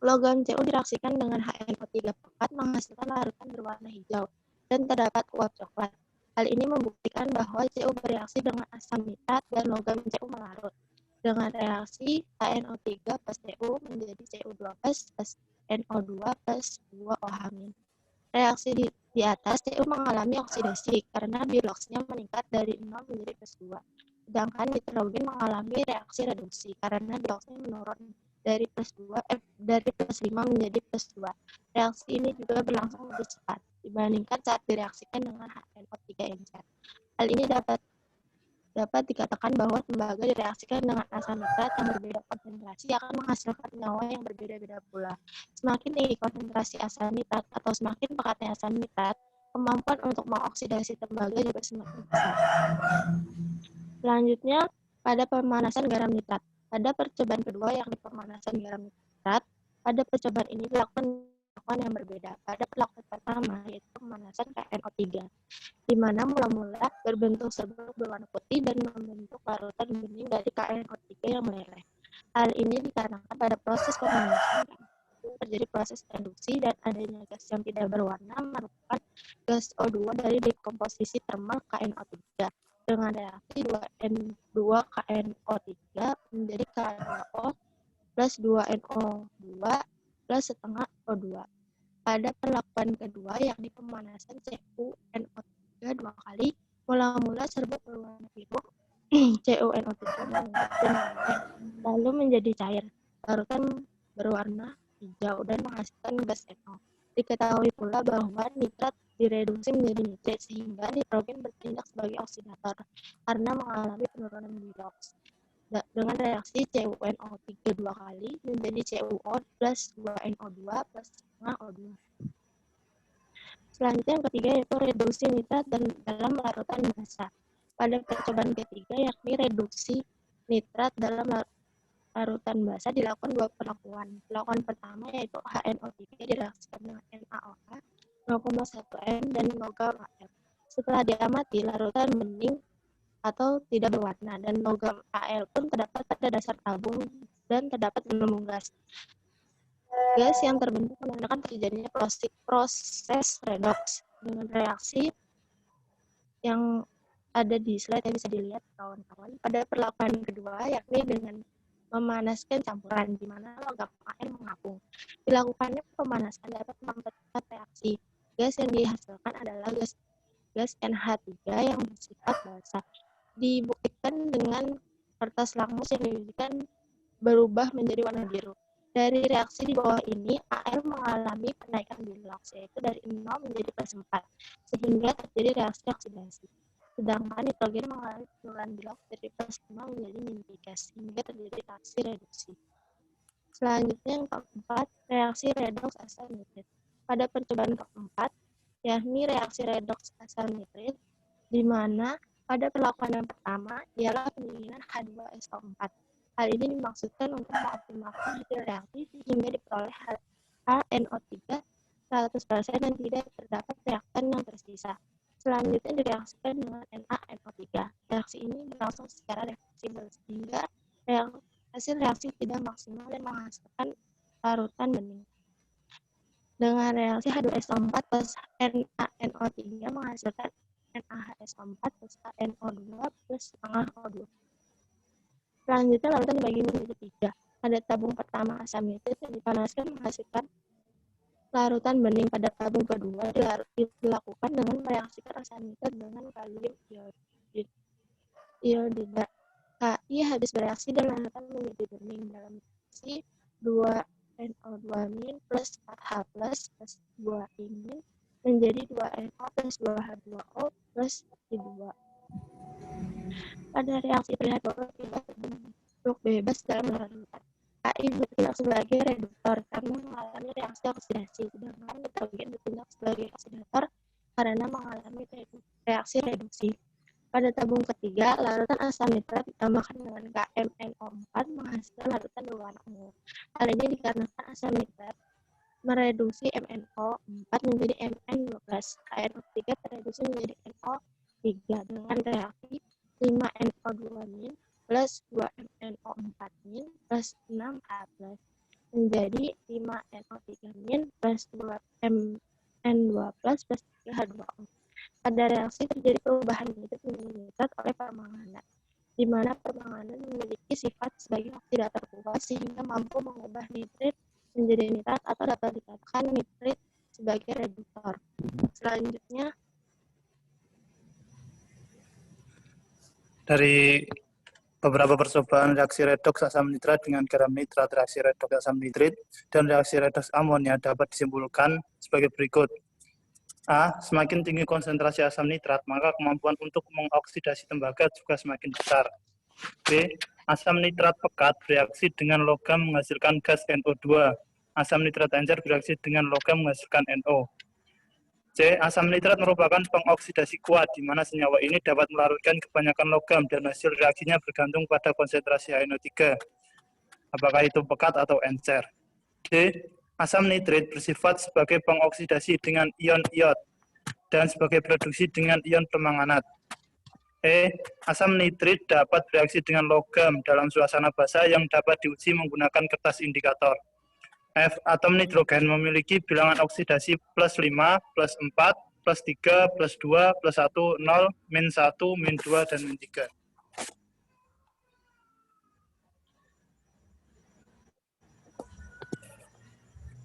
logam Cu direaksikan dengan HNO3 pekat menghasilkan larutan berwarna hijau dan terdapat uap coklat. Hal ini membuktikan bahwa Cu bereaksi dengan asam nitrat dan logam Cu melarut. Dengan reaksi HNO3 plus Cu menjadi Cu2 plus NO2 plus 2OH-. Reaksi di atas, Cu mengalami oksidasi karena biloksnya meningkat dari 0 menjadi +2. Sedangkan nitrogen mengalami reaksi reduksi karena biloksnya menurun dari dari +5 menjadi +2. Reaksi ini juga berlangsung lebih cepat dibandingkan saat direaksikan dengan HNO3 encer. Hal ini dapat dikatakan bahwa tembaga direaksikan dengan asam nitrat yang berbeda konsentrasi akan menghasilkan senyawa yang berbeda-beda pula. Semakin tinggi konsentrasi asam nitrat atau semakin pekatnya asam nitrat, kemampuan untuk mengoksidasi tembaga juga semakin besar. Selanjutnya, pada pemanasan garam nitrat. Pada percobaan kedua, yakni pemanasan garam nitrat, pada percobaan ini dilakukan yang berbeda. Pada perlakuan pertama, yaitu pemanasan KNO3, di mana mula-mula berbentuk serbuk berwarna putih dan membentuk larutan bening dari KNO3 yang meleleh. Hal ini dikarenakan pada proses pemanasan terjadi proses reduksi dan adanya gas yang tidak berwarna merupakan gas O2 dari dekomposisi termal KNO3 dengan reaksi 2N2KNO3 menjadi KNO plus 2NO2 plus setengah O2. Pada perlakuan kedua, yakni pemanasan CuNO3 dua kali, mula-mula serbuk berwarna biru, CuNO3 lalu menjadi cair, larutan berwarna hijau dan menghasilkan gas NO. Diketahui pula bahwa nitrat direduksi menjadi nitrit sehingga nitrogen bertindak sebagai oksidator karena mengalami penurunan biloks. Dengan reaksi CuNO3 dua kali menjadi CuO plus 2NO2 plus setengah O2. Selanjutnya yang ketiga yaitu reduksi nitrat dalam larutan basa. Pada percobaan ketiga yakni reduksi nitrat dalam larutan basa dilakukan dua perlakuan. Perlakuan pertama yaitu HNO3 direaksikan dengan NaOH 0,1 M dan logam Al. Setelah diamati, larutan bening atau tidak berwarna dan logam Al pun terdapat pada dasar tabung dan terdapat gelembung gas. Gas yang terbentuk menandakan terjadinya proses redoks dengan reaksi yang ada di slide yang bisa dilihat kawan-kawan. Pada perlakuan kedua yakni dengan memanaskan campuran di mana logam Al mengapung. Dilakukannya pemanasan dapat mempercepat reaksi. Gas yang dihasilkan adalah gas NH3 yang bersifat basa. Dibuktikan dengan kertas lakmus yang dibijikan berubah menjadi warna biru. Dari reaksi di bawah ini, Al mengalami kenaikan biloks, yaitu dari 0 menjadi +4, sehingga terjadi reaksi oksidasi. Sedangkan nitrogen mengalami penurunan biloks dari +5 menjadi -3, sehingga terjadi reaksi reduksi. Selanjutnya yang keempat, reaksi redoks asam nitrit. Pada percobaan keempat, yakni reaksi redoks asam nitrit, di mana pada perlakuan yang pertama ialah pendinginan H2SO4. Hal ini dimaksudkan untuk mengoptimalkan hasil reaksi sehingga diperoleh HNO3 100% dan tidak terdapat reaktan yang tersisa. Selanjutnya direaksikan dengan NaNO3. Reaksi ini berlangsung secara reversibel sehingga hasil reaksi tidak maksimal dan menghasilkan larutan bening. Dengan reaksi H2SO4 plus NaNO3 menghasilkan NaHSO4 plus NO2 plus setengah O2. Selanjutnya larutan dibagi menjadi 3. Pada tabung pertama asam nitrit yang dipanaskan menghasilkan larutan bening. Pada tabung kedua dilakukan dengan mereaksikan asam nitrit dengan kalium iodida. KI habis bereaksi dan larutan menjadi bening dalam reaksi 2NO2- plus 4H plus 2I- menjadi 2NO plus 2H2O plus I2. Pada reaksi terlihat bahwa tidak terbentuk bebas dalam larutan. KI bertindak sebagai reduktor karena mengalami reaksi oksidasi, sedangkan nitrogen bertindak sebagai oksidator karena mengalami reaksi reduksi. Pada tabung ketiga, larutan asam nitrat ditambahkan dengan KMNO4 menghasilkan larutan berwarna ungu. Hal ini dikarenakan asam nitrat mereduksi MnO4 menjadi Mn12. KNO3 tereduksi menjadi NO3 dengan reaksi 5NO2- plus 2MnO4- plus 6H plus menjadi 5NO3- plus 2Mn2 plus 3H2O. Pada reaksi terjadi perubahan nitrit menjadi nitrat oleh permanganan, di mana permanganan memiliki sifat sebagai oksidator kuat sehingga mampu mengubah nitrit menjadi nitrat atau dapat dikatakan nitrit sebagai reduktor. Selanjutnya, dari beberapa percobaan reaksi redoks asam nitrat dengan garam nitrat, reaksi redoks asam nitrit, dan reaksi redoks amonia dapat disimpulkan sebagai berikut. A. Semakin tinggi konsentrasi asam nitrat, maka kemampuan untuk mengoksidasi tembaga juga semakin besar. B. Asam nitrat pekat bereaksi dengan logam menghasilkan gas NO2. Asam nitrat encer bereaksi dengan logam menghasilkan NO. C. Asam nitrat merupakan pengoksidasi kuat, di mana senyawa ini dapat melarutkan kebanyakan logam dan hasil reaksinya bergantung pada konsentrasi HNO3. Apakah itu pekat atau encer? D. Asam nitrit bersifat sebagai pengoksidasi dengan ion iot dan sebagai produksi dengan ion permanganat. E. Asam nitrit dapat bereaksi dengan logam dalam suasana basah yang dapat diuji menggunakan kertas indikator. F. Atom nitrogen memiliki bilangan oksidasi plus 5, plus 4, plus 3, plus 2, plus 1, 0, min 1, min 2, dan min 3.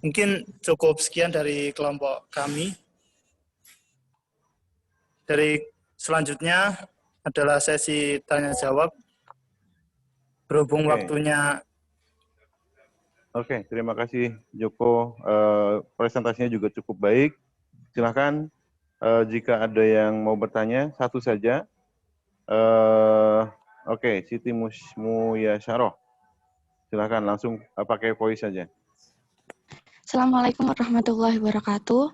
Mungkin cukup sekian dari kelompok kami. Dari selanjutnya adalah sesi tanya-jawab. Berhubung waktunya. Oke, terima kasih Joko. Presentasinya juga cukup baik. Silakan jika ada yang mau bertanya, satu saja. Oke, Siti Muyasyarah. Silakan langsung pakai voice saja. Assalamualaikum warahmatullahi wabarakatuh.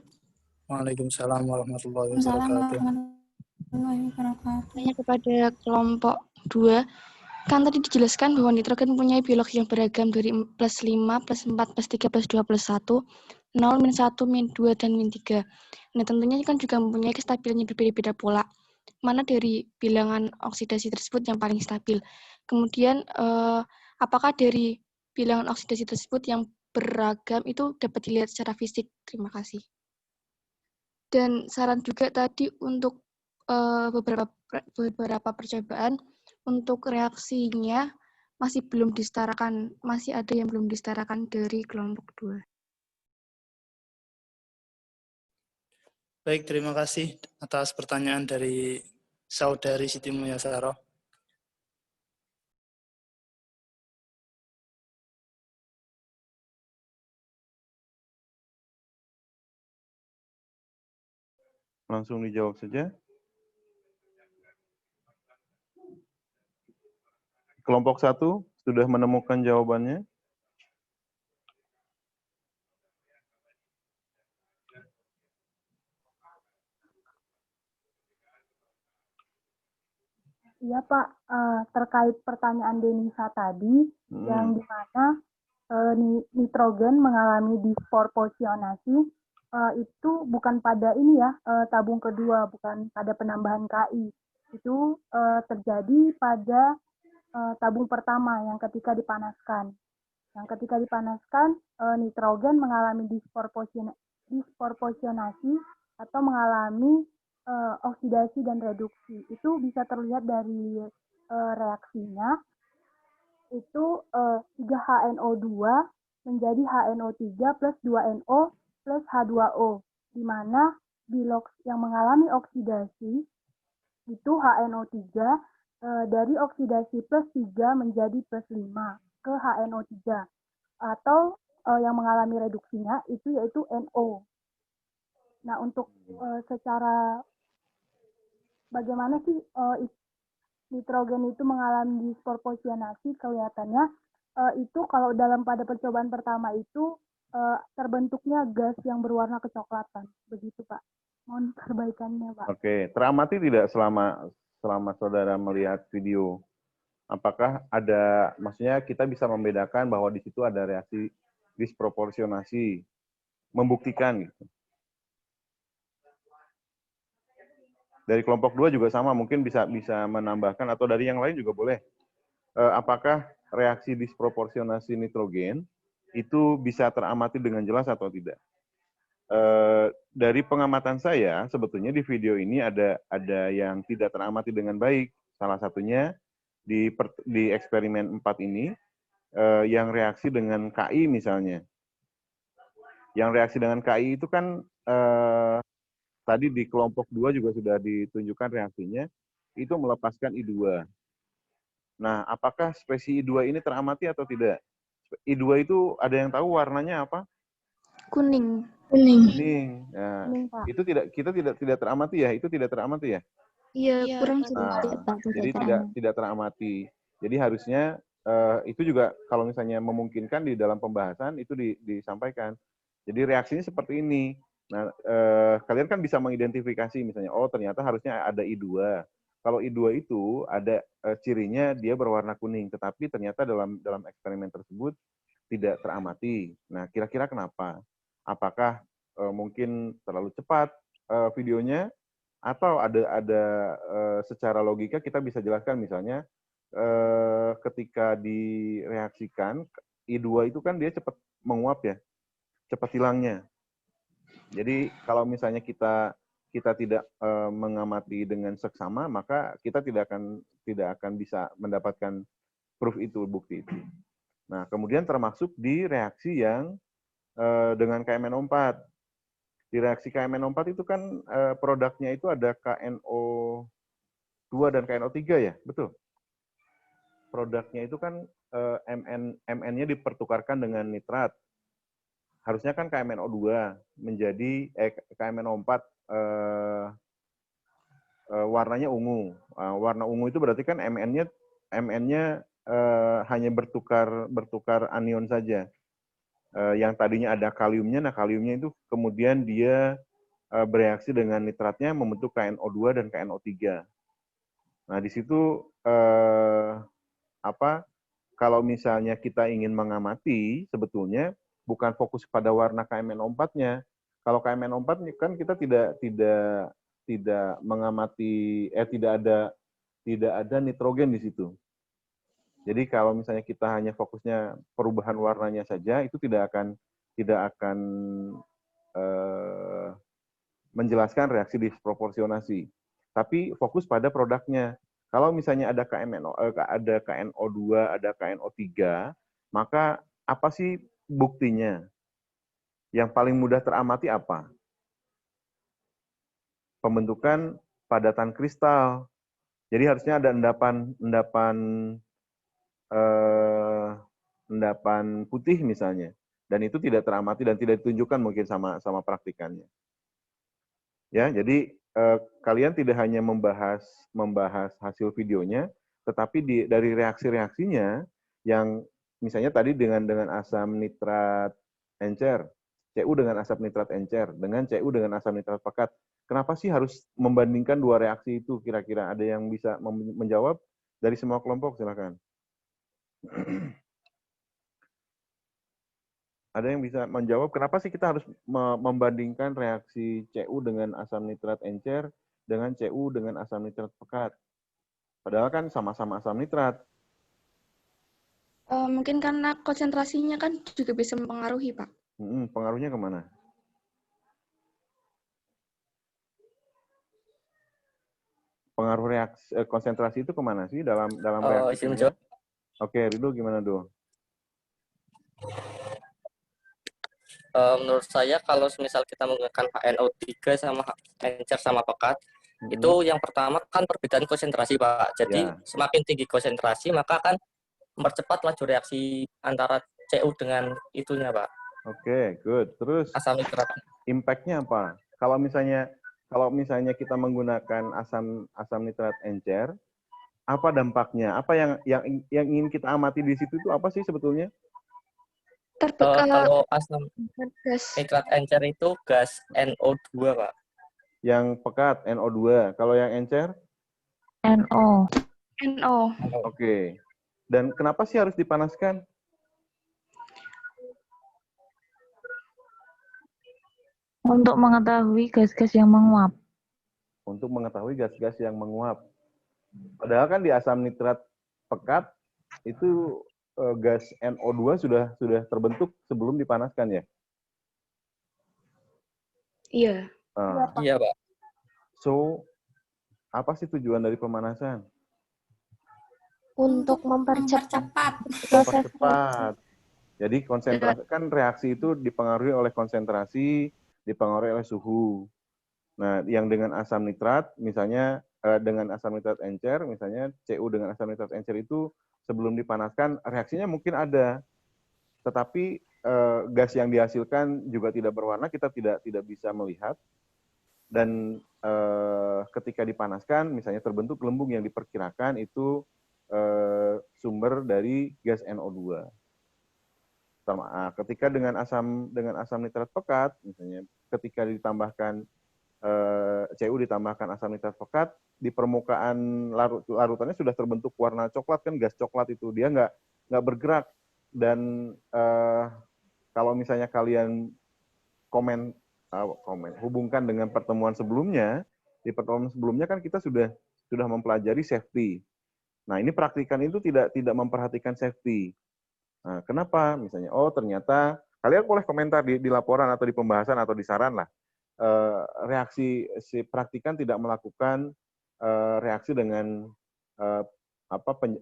Waalaikumsalam warahmatullahi wabarakatuh. Tanya kepada kelompok 2, kan tadi dijelaskan bahwa nitrogen mempunyai biologi yang beragam dari plus 5, plus 4, plus 3, plus 2, plus 1, 0, min 1, min 2, dan min 3. Nah, tentunya kan juga mempunyai kestabilannya berbeda-beda pola. Mana dari bilangan oksidasi tersebut yang paling stabil? Kemudian, apakah dari bilangan oksidasi tersebut yang beragam itu dapat dilihat secara fisik? Terima kasih. Dan saran juga tadi untuk beberapa percobaan untuk reaksinya masih belum disetarakan, masih ada yang belum disetarakan dari kelompok 2. Baik, terima kasih atas pertanyaan dari saudari Siti Muyasyarah. Langsung dijawab saja. Kelompok 1 sudah menemukan jawabannya? Iya Pak, terkait pertanyaan Denisa tadi, yang dimana nitrogen mengalami disproporsionasi, itu bukan pada ini ya, tabung kedua, bukan pada penambahan KI. Itu terjadi pada tabung pertama yang ketika dipanaskan. Yang ketika dipanaskan, nitrogen mengalami disproporsionasi atau mengalami oksidasi dan reduksi. Itu bisa terlihat dari reaksinya. Itu 3HNO2 menjadi HNO3 plus 2NO plus H2O, di mana bilox yang mengalami oksidasi itu HNO3 dari oksidasi +3 menjadi +5 ke HNO3. Atau yang mengalami reduksinya itu yaitu NO. Nah, untuk secara bagaimana sih nitrogen itu mengalami disproporsionasi, kelihatannya itu kalau pada percobaan pertama itu terbentuknya gas yang berwarna kecoklatan. Begitu, Pak. Mohon perbaikannya, Pak. Oke, teramati tidak selama saudara melihat video? Apakah ada, maksudnya kita bisa membedakan bahwa di situ ada reaksi disproporsionasi, membuktikan gitu. Dari kelompok 2 juga sama, mungkin bisa menambahkan, atau dari yang lain juga boleh. Apakah reaksi disproporsionasi nitrogen itu bisa teramati dengan jelas atau tidak? Dari pengamatan saya, sebetulnya di video ini ada yang tidak teramati dengan baik. Salah satunya di eksperimen 4 ini, yang reaksi dengan KI misalnya. Yang reaksi dengan KI itu kan tadi di kelompok 2 juga sudah ditunjukkan reaksinya, itu melepaskan I2. Nah, apakah spesies I2 ini teramati atau tidak? I2 itu ada yang tahu warnanya apa? Kuning. Kuning. Nah, Kuning, Pak. itu kita tidak teramati ya? Itu tidak teramati ya? Iya, kurang Nah, jadi tidak teramati. Jadi harusnya itu juga kalau misalnya memungkinkan di dalam pembahasan itu disampaikan. Jadi reaksinya seperti ini. Nah, kalian kan bisa mengidentifikasi misalnya, oh ternyata harusnya ada I2. Kalau I2 itu ada cirinya dia berwarna kuning, tetapi ternyata dalam eksperimen tersebut tidak teramati. Nah, kira-kira kenapa? Apakah mungkin terlalu cepat videonya, atau ada secara logika kita bisa jelaskan misalnya ketika direaksikan I2 itu kan dia cepat menguap ya, cepat hilangnya. Jadi kalau misalnya kita tidak mengamati dengan seksama, maka kita tidak akan bisa mendapatkan proof itu, bukti itu. Nah, kemudian termasuk di reaksi yang dengan KMNO4. Di reaksi KMNO4 itu kan produknya itu ada KNO2 dan KNO3 ya, betul? Produknya itu kan MN-nya dipertukarkan dengan nitrat. Harusnya kan KMNO2 menjadi KMNO4 warnanya ungu. Warna ungu itu berarti kan MN-nya hanya bertukar anion saja. Yang tadinya ada kaliumnya, nah kaliumnya itu kemudian dia bereaksi dengan nitratnya membentuk KNO2 dan KNO3. Nah, di situ kalau misalnya kita ingin mengamati, sebetulnya bukan fokus pada warna KMNO4-nya. Kalau KMNO4 kan kita tidak mengamati, tidak ada nitrogen di situ. Jadi kalau misalnya kita hanya fokusnya perubahan warnanya saja, itu tidak akan menjelaskan reaksi disproporsionasi. Tapi fokus pada produknya. Kalau misalnya ada KNO2, ada KNO3, maka apa sih buktinya? Yang paling mudah teramati apa? Pembentukan padatan kristal. Jadi harusnya ada endapan putih misalnya, dan itu tidak teramati dan tidak ditunjukkan mungkin sama praktikannya. Ya, jadi kalian tidak hanya membahas hasil videonya, tetapi dari reaksi-reaksinya yang misalnya tadi dengan asam nitrat encer, Cu dengan asam nitrat encer, dengan Cu dengan asam nitrat pekat. Kenapa sih harus membandingkan dua reaksi itu? Kira-kira ada yang bisa menjawab dari semua kelompok? Silakan. Ada yang bisa menjawab kenapa sih kita harus membandingkan reaksi Cu dengan asam nitrat encer dengan Cu dengan asam nitrat pekat? Padahal kan sama-sama asam nitrat. Mungkin karena konsentrasinya kan juga bisa mempengaruhi, Pak. Pengaruhnya kemana? Pengaruh reaksi konsentrasi itu kemana sih dalam reaksi? Oke, Ridho gimana, Do? Menurut saya kalau misal kita menggunakan HNO3 sama encer sama pekat, Itu yang pertama kan perbedaan konsentrasi, Pak. Jadi semakin tinggi konsentrasi maka akan mempercepat laju reaksi antara Cu dengan itunya, Pak. Oke, good. Terus asam nitrat. Impact-nya apa? Kalau misalnya kita menggunakan asam nitrat encer, apa dampaknya? Apa yang ingin kita amati di situ itu apa sih sebetulnya? Kalau asam nitrat encer itu gas NO2, Pak. Yang pekat NO2. Kalau yang encer? NO. Oke. Dan kenapa sih harus dipanaskan? Untuk mengetahui gas-gas yang menguap. Untuk mengetahui gas-gas yang menguap. Padahal kan di asam nitrat pekat itu gas NO2 sudah terbentuk sebelum dipanaskan ya? Iya. Iya, Pak. So, apa sih tujuan dari pemanasan? Untuk mempercepat proses. Jadi konsentrasi kan reaksi itu dipengaruhi oleh konsentrasi, dipengaruhi oleh suhu. Nah, yang dengan asam nitrat, misalnya dengan asam nitrat encer, misalnya Cu dengan asam nitrat encer itu sebelum dipanaskan reaksinya mungkin ada, tetapi gas yang dihasilkan juga tidak berwarna, kita tidak bisa melihat. Dan ketika dipanaskan, misalnya terbentuk gelembung yang diperkirakan itu sumber dari gas NO2. Ketika dengan asam nitrat pekat, misalnya ketika ditambahkan Cu ditambahkan asam nitrat pekat, di permukaan larutannya sudah terbentuk warna coklat, kan gas coklat itu dia nggak bergerak. Dan kalau misalnya kalian hubungkan dengan pertemuan sebelumnya, di pertemuan sebelumnya kan kita sudah mempelajari safety. Nah, ini praktikan itu tidak memperhatikan safety. Nah, kenapa? Misalnya, ternyata kalian boleh komentar di laporan atau di pembahasan atau di saran lah. Reaksi si praktikan tidak melakukan reaksi dengan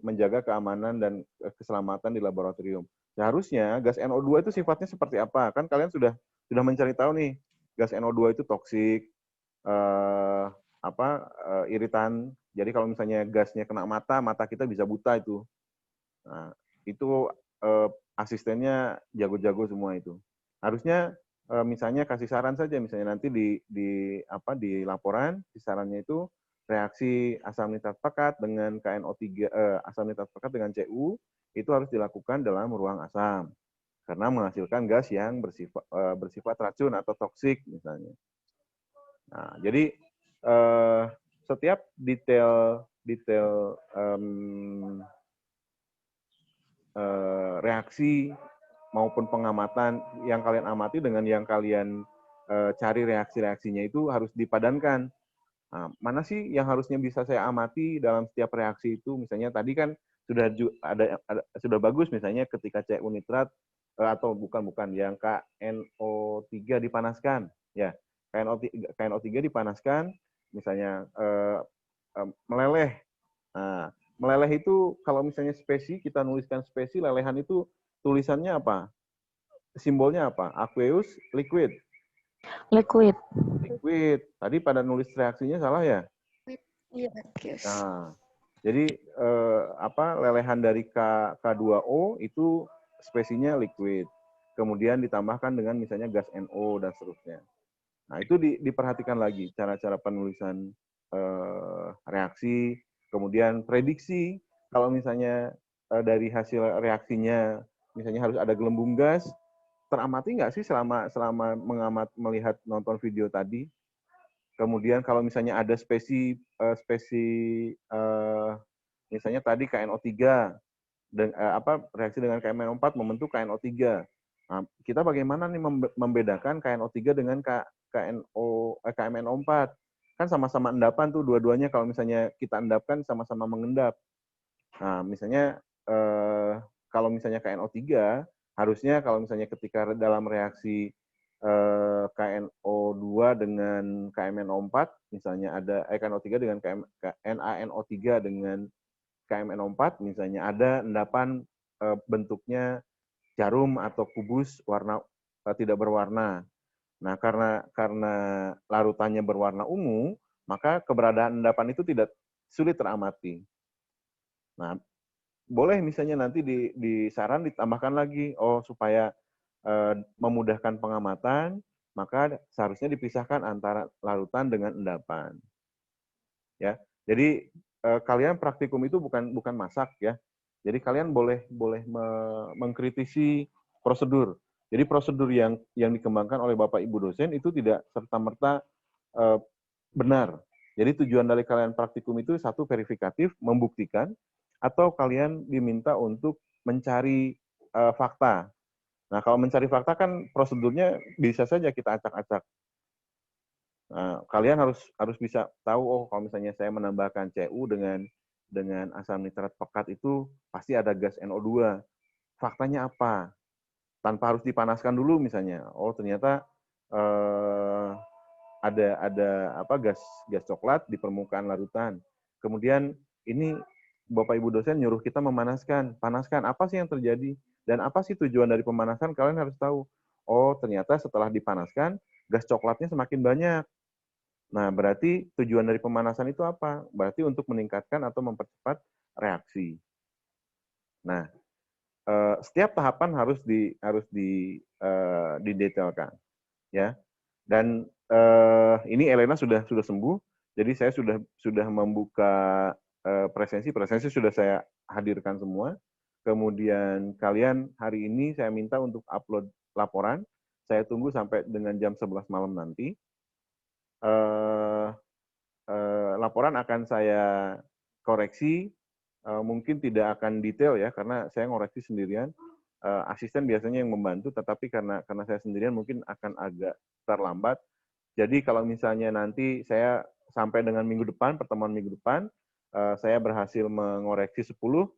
menjaga keamanan dan keselamatan di laboratorium. Seharusnya gas NO2 itu sifatnya seperti apa? Kan kalian sudah mencari tahu nih, gas NO2 itu toksik, iritan. Jadi kalau misalnya gasnya kena mata kita bisa buta itu. Nah, itu asistennya jago-jago semua itu. Harusnya misalnya kasih saran saja, misalnya nanti di laporan, di sarannya itu reaksi asam nitrat pekat dengan KNO3, asam nitrat pekat dengan Cu itu harus dilakukan dalam ruang asam karena menghasilkan gas yang bersifat racun atau toksik misalnya. Nah, jadi setiap detail reaksi maupun pengamatan yang kalian amati dengan yang kalian cari reaksi-reaksinya itu harus dipadankan. Nah, mana sih yang harusnya bisa saya amati dalam setiap reaksi itu? Misalnya tadi kan sudah bagus misalnya ketika Cu nitrat atau bukan yang KNO3 dipanaskan, ya KNO3 dipanaskan, misalnya meleleh. Nah, meleleh itu kalau misalnya spesi, kita nuliskan spesi, lelehan itu tulisannya apa? Simbolnya apa? Aqueous, liquid. Liquid. Tadi pada nulis reaksinya salah ya? Iya, aqueous. Nah, jadi lelehan dari K2O itu spesinya liquid. Kemudian ditambahkan dengan misalnya gas NO dan seterusnya. Nah, itu diperhatikan lagi cara-cara penulisan reaksi, kemudian prediksi. Kalau misalnya dari hasil reaksinya, misalnya harus ada gelembung gas, teramati nggak sih selama melihat nonton video tadi? Kemudian kalau misalnya ada spesi misalnya tadi KNO3 dan reaksi dengan KMNO4 membentuk KNO3. Nah, kita bagaimana nih membedakan KNO3 dengan KMNO4? Kan sama-sama endapan tuh dua-duanya, kalau misalnya kita endapkan sama-sama mengendap. Nah, misalnya kalau misalnya KNO3 harusnya kalau misalnya ketika dalam reaksi KNO2 dengan KMNO4, misalnya ada KNO3 dengan NaNO3 dengan KMNO4, misalnya ada endapan bentuknya jarum atau kubus warna tidak berwarna. Nah, karena larutannya berwarna ungu, maka keberadaan endapan itu tidak sulit teramati. Nah, boleh misalnya nanti di saran ditambahkan lagi, supaya memudahkan pengamatan, maka seharusnya dipisahkan antara larutan dengan endapan. Ya, jadi kalian praktikum itu bukan masak ya. Jadi kalian boleh mengkritisi prosedur. Jadi prosedur yang dikembangkan oleh Bapak Ibu dosen itu tidak serta-merta benar. Jadi tujuan dari kalian praktikum itu satu, verifikatif, membuktikan, atau kalian diminta untuk mencari fakta. Nah, kalau mencari fakta kan prosedurnya bisa saja kita acak-acak. Nah, kalian harus bisa tahu, kalau misalnya saya menambahkan Cu dengan asam nitrat pekat itu pasti ada gas NO2. Faktanya apa? Tanpa harus dipanaskan dulu misalnya. Ternyata ada gas coklat di permukaan larutan. Kemudian ini Bapak Ibu dosen nyuruh kita memanaskan. Panaskan, apa sih yang terjadi? Dan apa sih tujuan dari pemanasan? Kalian harus tahu. Ternyata setelah dipanaskan, gas coklatnya semakin banyak. Nah, berarti tujuan dari pemanasan itu apa? Berarti untuk meningkatkan atau mempercepat reaksi. Nah, setiap tahapan harus didetailkan, ya. Dan ini Elena sudah sembuh, jadi saya sudah membuka presensi sudah saya hadirkan semua. Kemudian kalian hari ini saya minta untuk upload laporan. Saya tunggu sampai dengan jam 11 malam nanti. Laporan akan saya koreksi, mungkin tidak akan detail ya, karena saya ngoreksi sendirian. Asisten biasanya yang membantu, tetapi karena saya sendirian mungkin akan agak terlambat. Jadi kalau misalnya nanti saya sampai dengan pertemuan minggu depan, saya berhasil mengoreksi 10,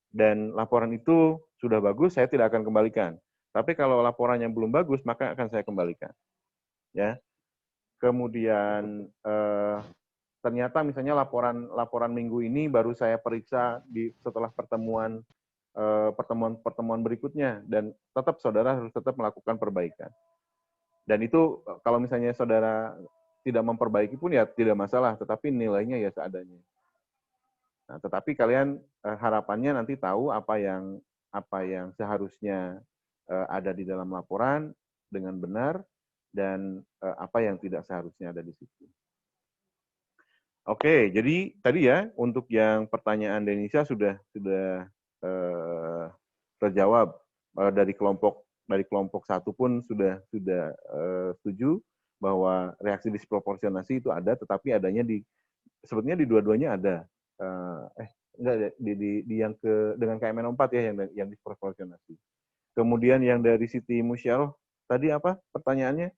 dan laporan itu sudah bagus, saya tidak akan kembalikan. Tapi kalau laporannya belum bagus, maka akan saya kembalikan. Ya. Kemudian ternyata misalnya laporan minggu ini baru saya periksa setelah pertemuan berikutnya, dan tetap saudara harus tetap melakukan perbaikan. Dan itu kalau misalnya saudara tidak memperbaiki pun ya tidak masalah, tetapi nilainya ya seadanya. Nah, tetapi kalian harapannya nanti tahu apa yang seharusnya ada di dalam laporan dengan benar, dan apa yang tidak seharusnya ada di situ. Oke, jadi tadi ya untuk yang pertanyaan Denisa sudah terjawab. Dari kelompok 1 pun sudah setuju bahwa reaksi disproporsionasi itu ada, tetapi adanya sebetulnya di dua-duanya ada. Enggak, di yang dengan KMN 4 ya yang disproporsionasi. Kemudian yang dari Siti Musyaroh tadi apa pertanyaannya?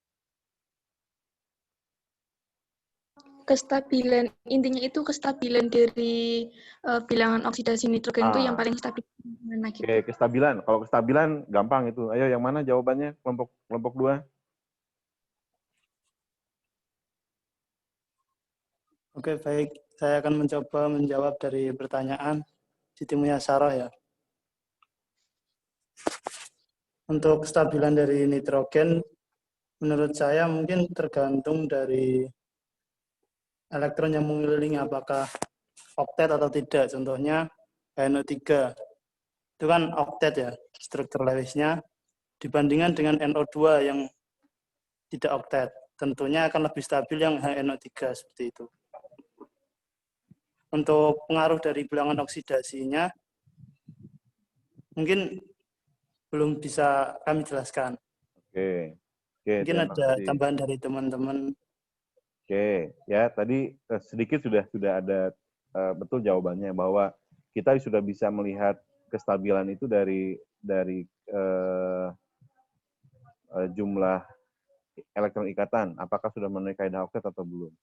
Kestabilan, intinya itu kestabilan dari bilangan oksidasi nitrogen itu yang paling stabil. Gitu. Oke, kestabilan. Kalau kestabilan gampang itu. Ayo yang mana jawabannya? Kelompok 2. Oke, baik. Saya akan mencoba menjawab dari pertanyaan Siti Musyaroh ya. Untuk kestabilan dari nitrogen, menurut saya mungkin tergantung dari elektron yang mengelilingi, apakah oktet atau tidak. Contohnya NO3 itu kan oktet ya, struktur Lewisnya, dibandingkan dengan NO2 yang tidak oktet. Tentunya akan lebih stabil yang HNO3 seperti itu. Untuk pengaruh dari bilangan oksidasinya mungkin belum bisa kami jelaskan. Oke, mungkin ada tambahan dari teman-teman. Oke, ya tadi sedikit sudah ada betul jawabannya, bahwa kita sudah bisa melihat kestabilan itu dari jumlah elektron ikatan, apakah sudah memenuhi kaidah oktet atau belum.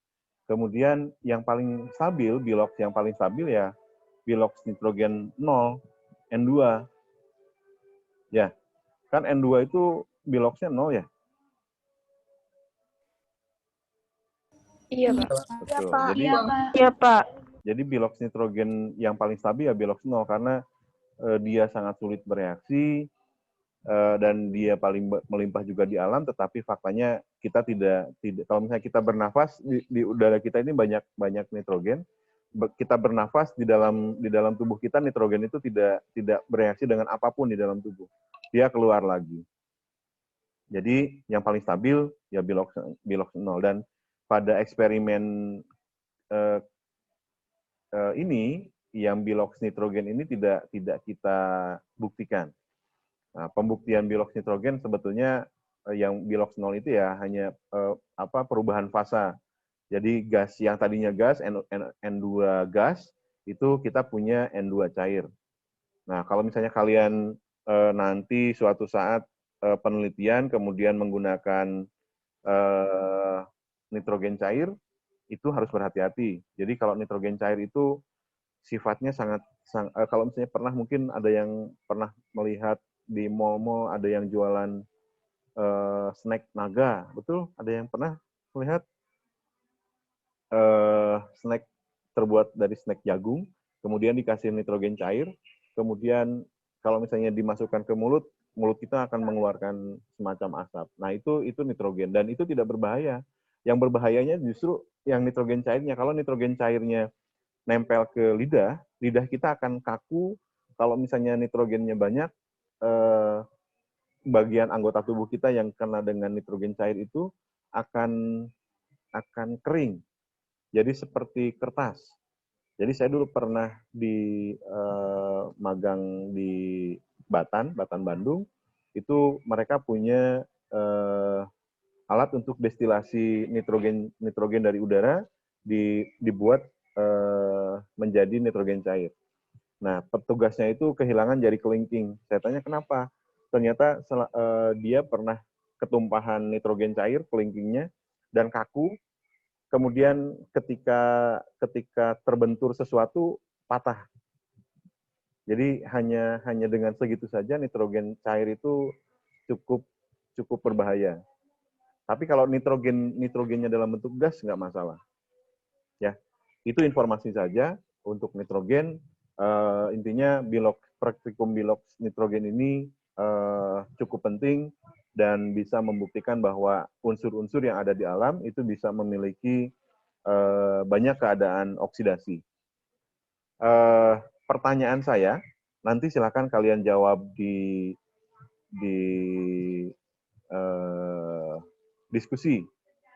Kemudian yang paling stabil, bilox yang paling stabil ya bilox nitrogen 0, N2. Ya, kan N2 itu biloxnya 0 ya? Iya, Pak. Betul. Iya, Pak. Jadi bilox nitrogen yang paling stabil ya bilox 0, karena dia sangat sulit bereaksi, dan dia paling melimpah juga di alam, tetapi faktanya kita tidak kalau misalnya kita bernafas di udara kita ini banyak nitrogen, kita bernafas di dalam tubuh kita, nitrogen itu tidak bereaksi dengan apapun di dalam tubuh, dia keluar lagi. Jadi yang paling stabil ya bilox 0. Dan pada eksperimen ini yang bilox nitrogen ini tidak kita buktikan. Nah, pembuktian bilox nitrogen sebetulnya yang bilox 0 itu ya hanya perubahan fasa. Jadi gas yang tadinya gas N2 gas itu kita punya N2 cair. Nah, kalau misalnya kalian nanti suatu saat penelitian kemudian menggunakan nitrogen cair, itu harus berhati-hati. Jadi kalau nitrogen cair itu sifatnya sangat kalau misalnya mungkin ada yang pernah melihat di mall-mall ada yang jualan snack naga, betul? Ada yang pernah melihat snack terbuat dari snack jagung, kemudian dikasih nitrogen cair, kemudian kalau misalnya dimasukkan ke mulut kita akan mengeluarkan semacam asap. Nah, itu nitrogen dan itu tidak berbahaya. Yang berbahayanya justru yang nitrogen cairnya. Kalau nitrogen cairnya nempel ke lidah kita akan kaku. Kalau misalnya nitrogennya banyak, bagian anggota tubuh kita yang kena dengan nitrogen cair itu akan kering. Jadi seperti kertas. Jadi saya dulu pernah di magang di Batan Bandung, itu mereka punya alat untuk destilasi nitrogen dari udara dibuat menjadi nitrogen cair. Nah, petugasnya itu kehilangan jari kelingking. Saya tanya kenapa? Ternyata dia pernah ketumpahan nitrogen cair kelingkingnya dan kaku. Kemudian ketika terbentur sesuatu patah. Jadi hanya dengan segitu saja nitrogen cair itu cukup berbahaya. Tapi kalau nitrogennya dalam bentuk gas nggak masalah. Ya, itu informasi saja untuk nitrogen. Intinya praktikum bilox nitrogen ini cukup penting dan bisa membuktikan bahwa unsur-unsur yang ada di alam itu bisa memiliki banyak keadaan oksidasi. Pertanyaan saya, nanti silakan kalian jawab di diskusi.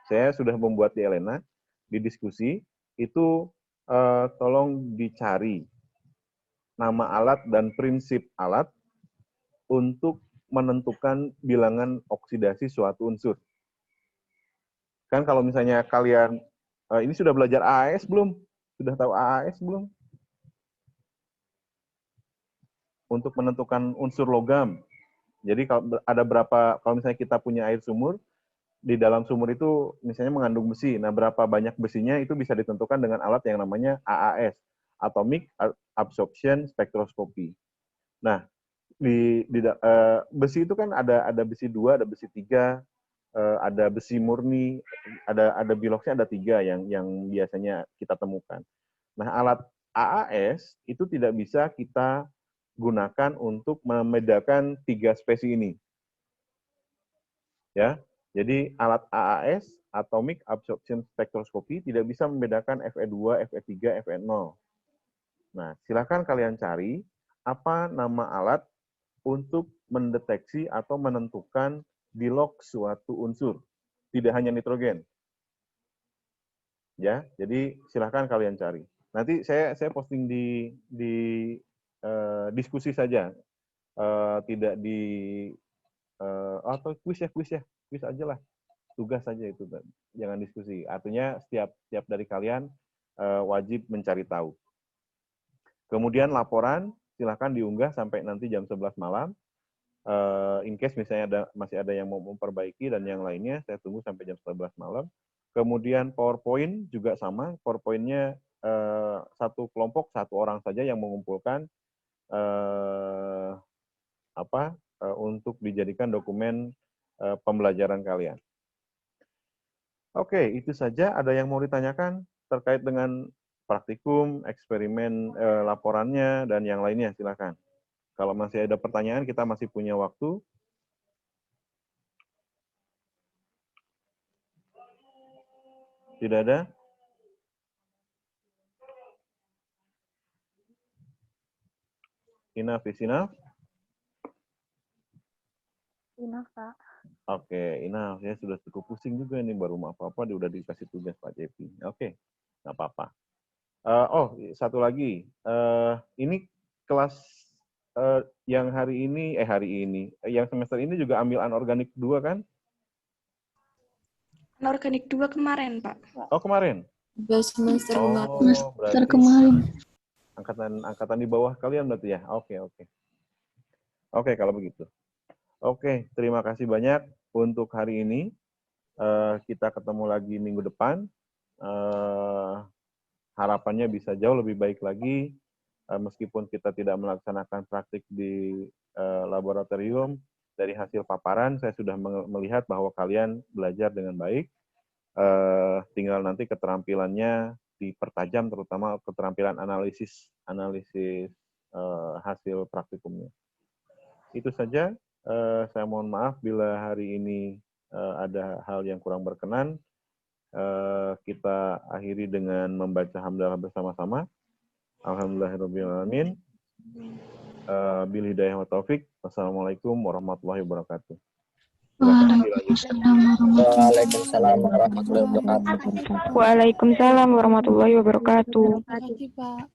Saya sudah membuat di Elena, di diskusi, itu tolong dicari nama alat dan prinsip alat untuk menentukan bilangan oksidasi suatu unsur. Kan kalau misalnya kalian, ini sudah belajar AAS belum? Sudah tahu AAS belum? Untuk menentukan unsur logam. Jadi kalau misalnya kita punya air sumur, di dalam sumur itu misalnya mengandung besi. Nah, berapa banyak besinya itu bisa ditentukan dengan alat yang namanya AAS, Atomic Absorption Spectroscopy. Nah, besi itu kan ada besi 2, ada besi 3, ada besi murni, ada biloxnya ada 3 yang biasanya kita temukan. Nah, alat AAS itu tidak bisa kita gunakan untuk membedakan 3 spesies ini. Ya, jadi alat AAS, Atomic Absorption Spectroscopy, tidak bisa membedakan Fe2, Fe3, Fe0. Nah, silakan kalian cari apa nama alat untuk mendeteksi atau menentukan bilox suatu unsur, tidak hanya nitrogen. Ya, jadi silakan kalian cari. Nanti saya posting di diskusi saja, tidak di atau kuis aja lah, tugas saja itu, jangan diskusi. Artinya setiap dari kalian wajib mencari tahu. Kemudian laporan silahkan diunggah sampai nanti jam 11 malam. In case misalnya masih ada yang mau memperbaiki dan yang lainnya, saya tunggu sampai jam 11 malam. Kemudian PowerPoint juga sama, PowerPoint-nya satu kelompok, 1 orang saja yang mengumpulkan untuk dijadikan dokumen pembelajaran kalian. Oke, itu saja. Ada yang mau ditanyakan terkait dengan praktikum, eksperimen, laporannya, dan yang lainnya, silakan. Kalau masih ada pertanyaan, kita masih punya waktu Tidak ada? Enough is enough? Enough, Pak. Oke, enough. Ya sudah cukup pusing juga nih, baru mau apa-apa dia udah dikasih tugas Pak JP. Oke, nggak apa-apa. Oh, satu lagi. Ini kelas yang yang semester ini juga ambil anorganik 2 kan? Anorganik 2 kemarin, Pak. Oh, kemarin? Semester berarti kemarin. angkatan di bawah kalian berarti ya? Oke. Oke, kalau begitu. Oke, terima kasih banyak untuk hari ini. Kita ketemu lagi minggu depan. Harapannya bisa jauh lebih baik lagi, meskipun kita tidak melaksanakan praktik di laboratorium. Dari hasil paparan, saya sudah melihat bahwa kalian belajar dengan baik. Tinggal nanti keterampilannya dipertajam, terutama keterampilan analisis hasil praktikumnya. Itu saja. Saya mohon maaf bila hari ini ada hal yang kurang berkenan. Kita akhiri dengan membaca hamdalah bersama-sama. Alhamdulillahirrahmanirrahim. Bil hidayah wa taufik. Wassalamualaikum warahmatullahi wabarakatuh. Waalaikumsalam warahmatullahi wabarakatuh. Waalaikumsalam warahmatullahi wabarakatuh. Terima kasih, Pak.